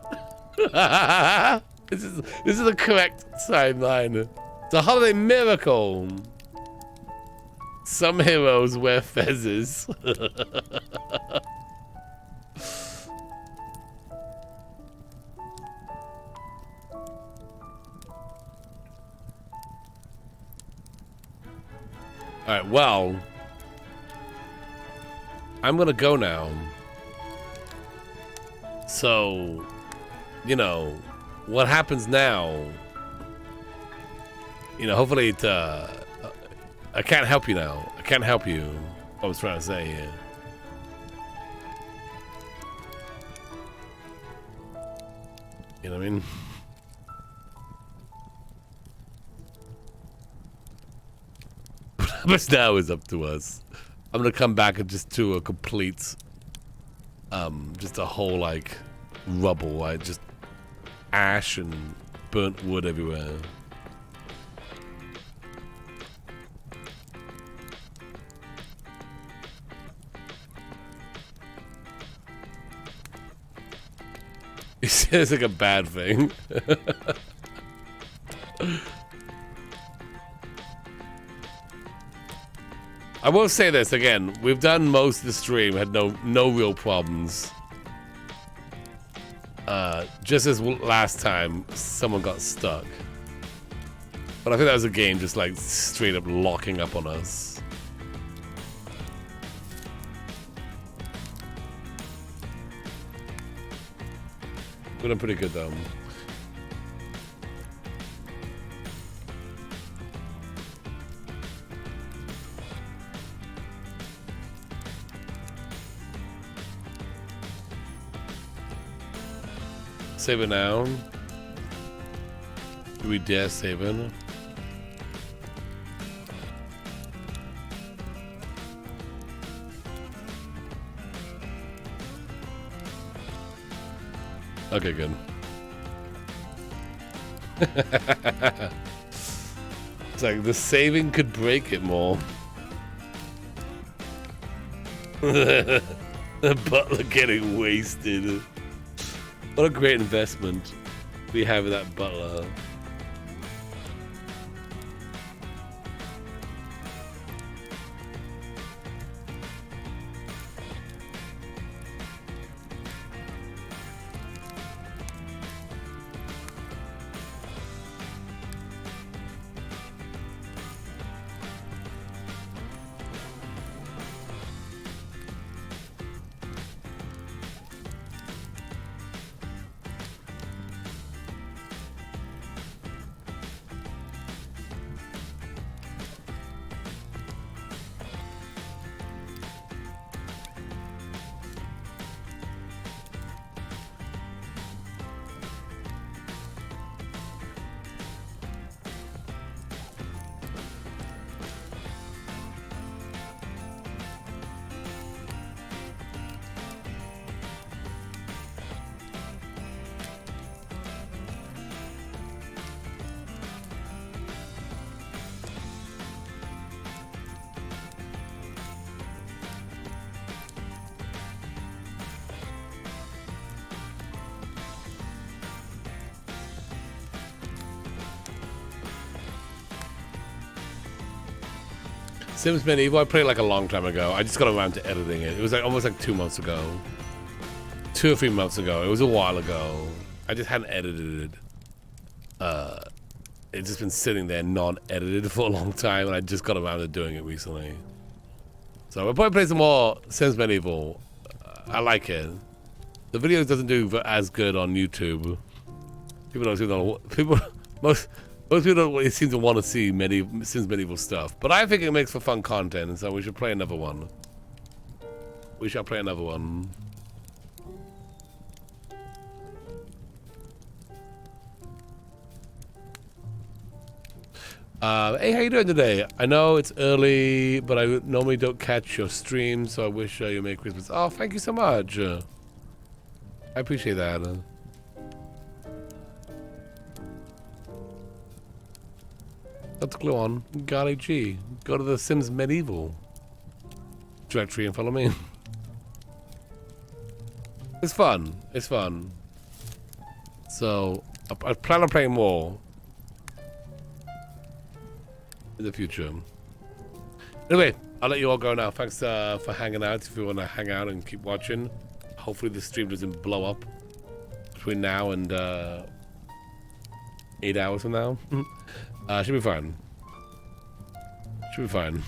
This is the correct timeline. It's a holiday miracle. Some heroes wear fezzes. Alright, well, I'm gonna go now. So, you know, what happens now, you know, hopefully it, I can't help you now. I can't help you. What I was trying to say here. You know what I mean? What happens now is up to us. I'm gonna come back and just do a complete, just a whole, like, rubble, right? Just ash and burnt wood everywhere. It sounds like a bad thing. I will say this again. We've done most of the stream, had no real problems. Just as last time, someone got stuck. But I think that was a game just like straight up locking up on us. We're doing pretty good though. Save it now. Do we dare save it? Okay, good. It's like the saving could break it more. The butler getting wasted. What a great investment we have in that butler. Sims Medieval, I played like a long time ago. I just got around to editing it. It was like almost like 2 months ago. 2 or 3 months ago. It was a while ago. I just hadn't edited it. It's just been sitting there non-edited for a long time, and I just got around to doing it recently. So we'll probably play some more Sims Medieval. I like it. The video doesn't do as good on YouTube. People don't seem to most people don't seem to want to see Sims Medieval stuff, but I think it makes for fun content, and so we should play another one. We shall play another one. Hey, how you doing today? I know it's early, but I normally don't catch your stream, so I wish you Merry Christmas. Oh, thank you so much. I appreciate that. Let's glue on. Golly gee. Go to the Sims Medieval directory and follow me. It's fun. It's fun. So, I plan on playing more in the future. Anyway, I'll let you all go now. Thanks for hanging out. If you want to hang out and keep watching, hopefully the stream doesn't blow up between now and 8 hours from now. Should be fine. Should be fine.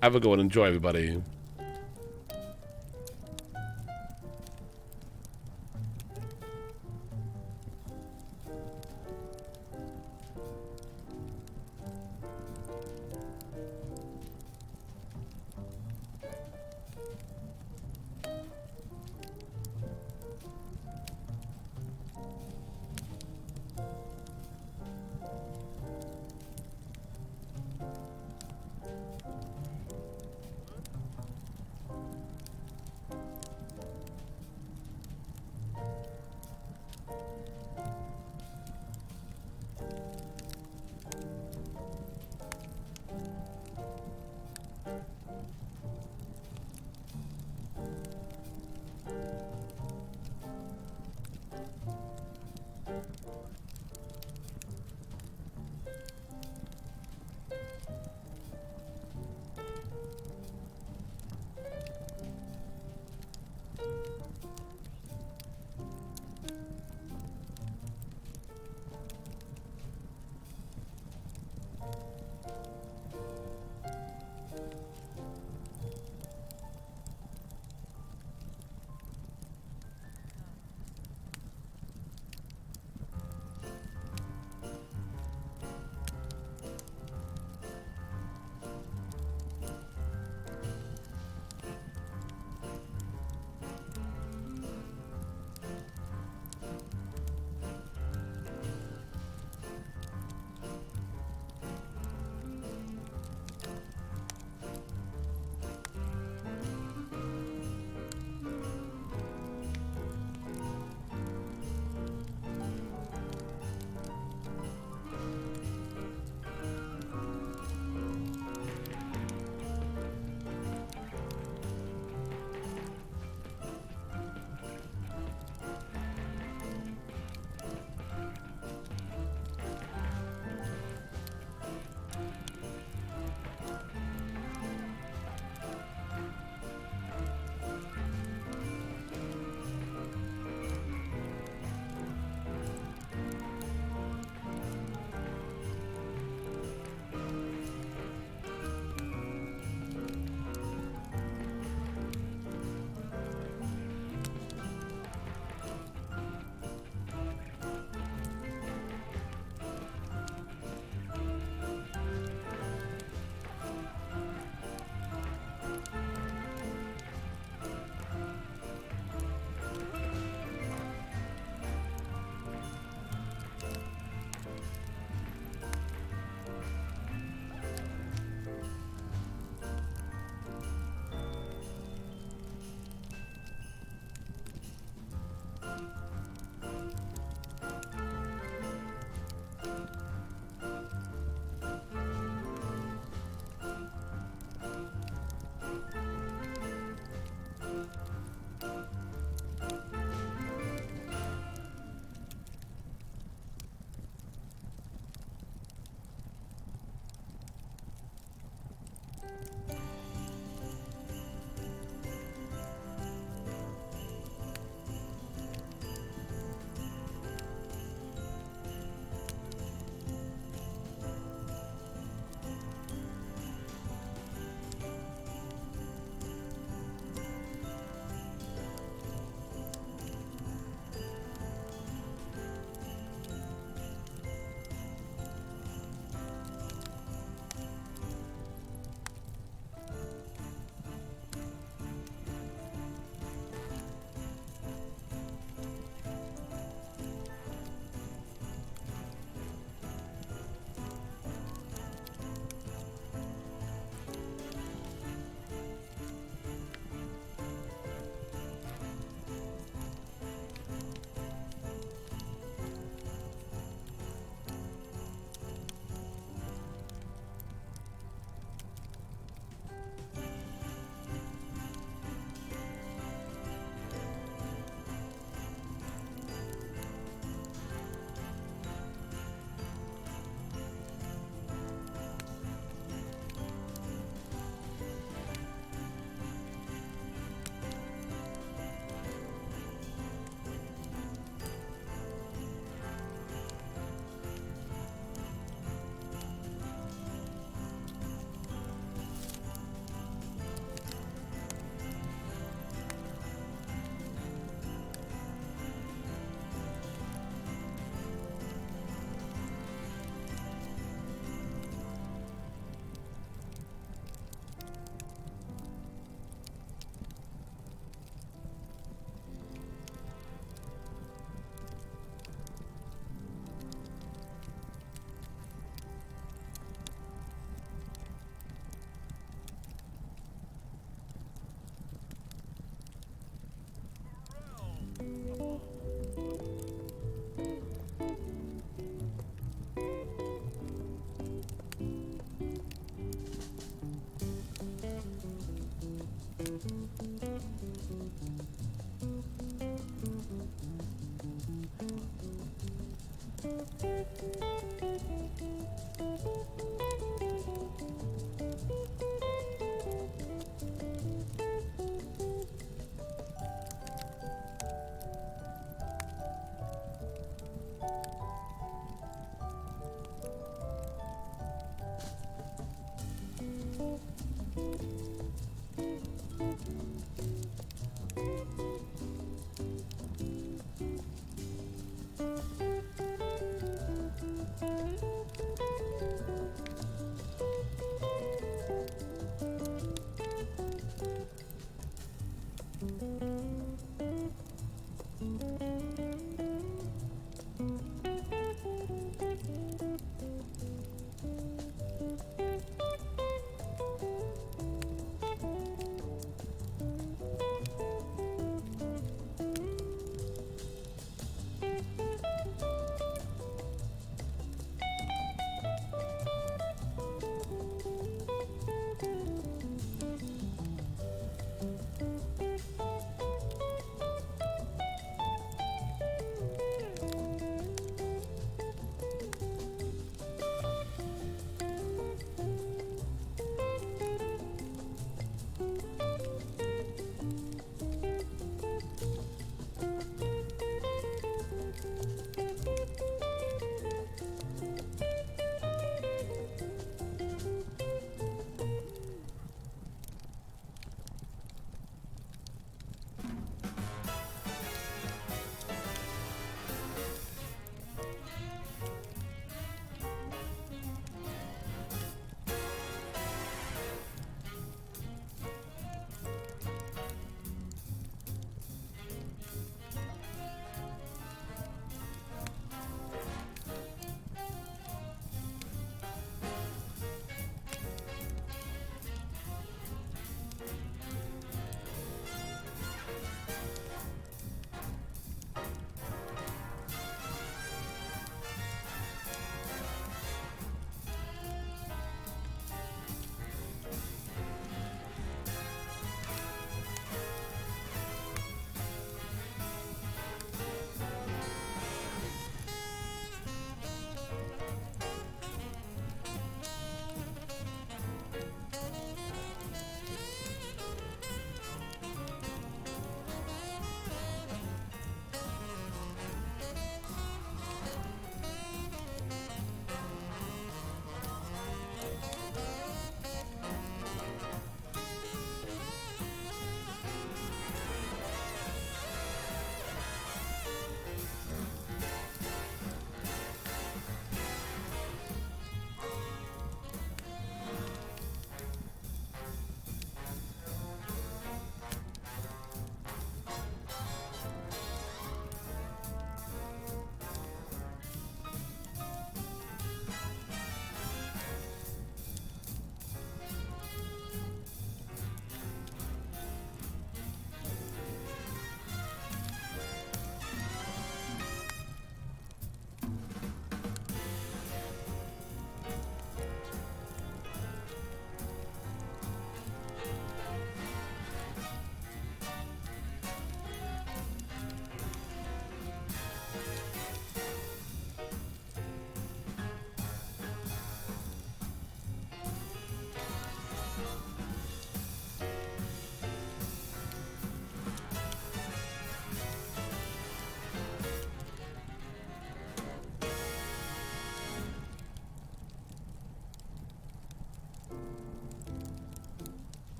Have a good one. Enjoy, everybody.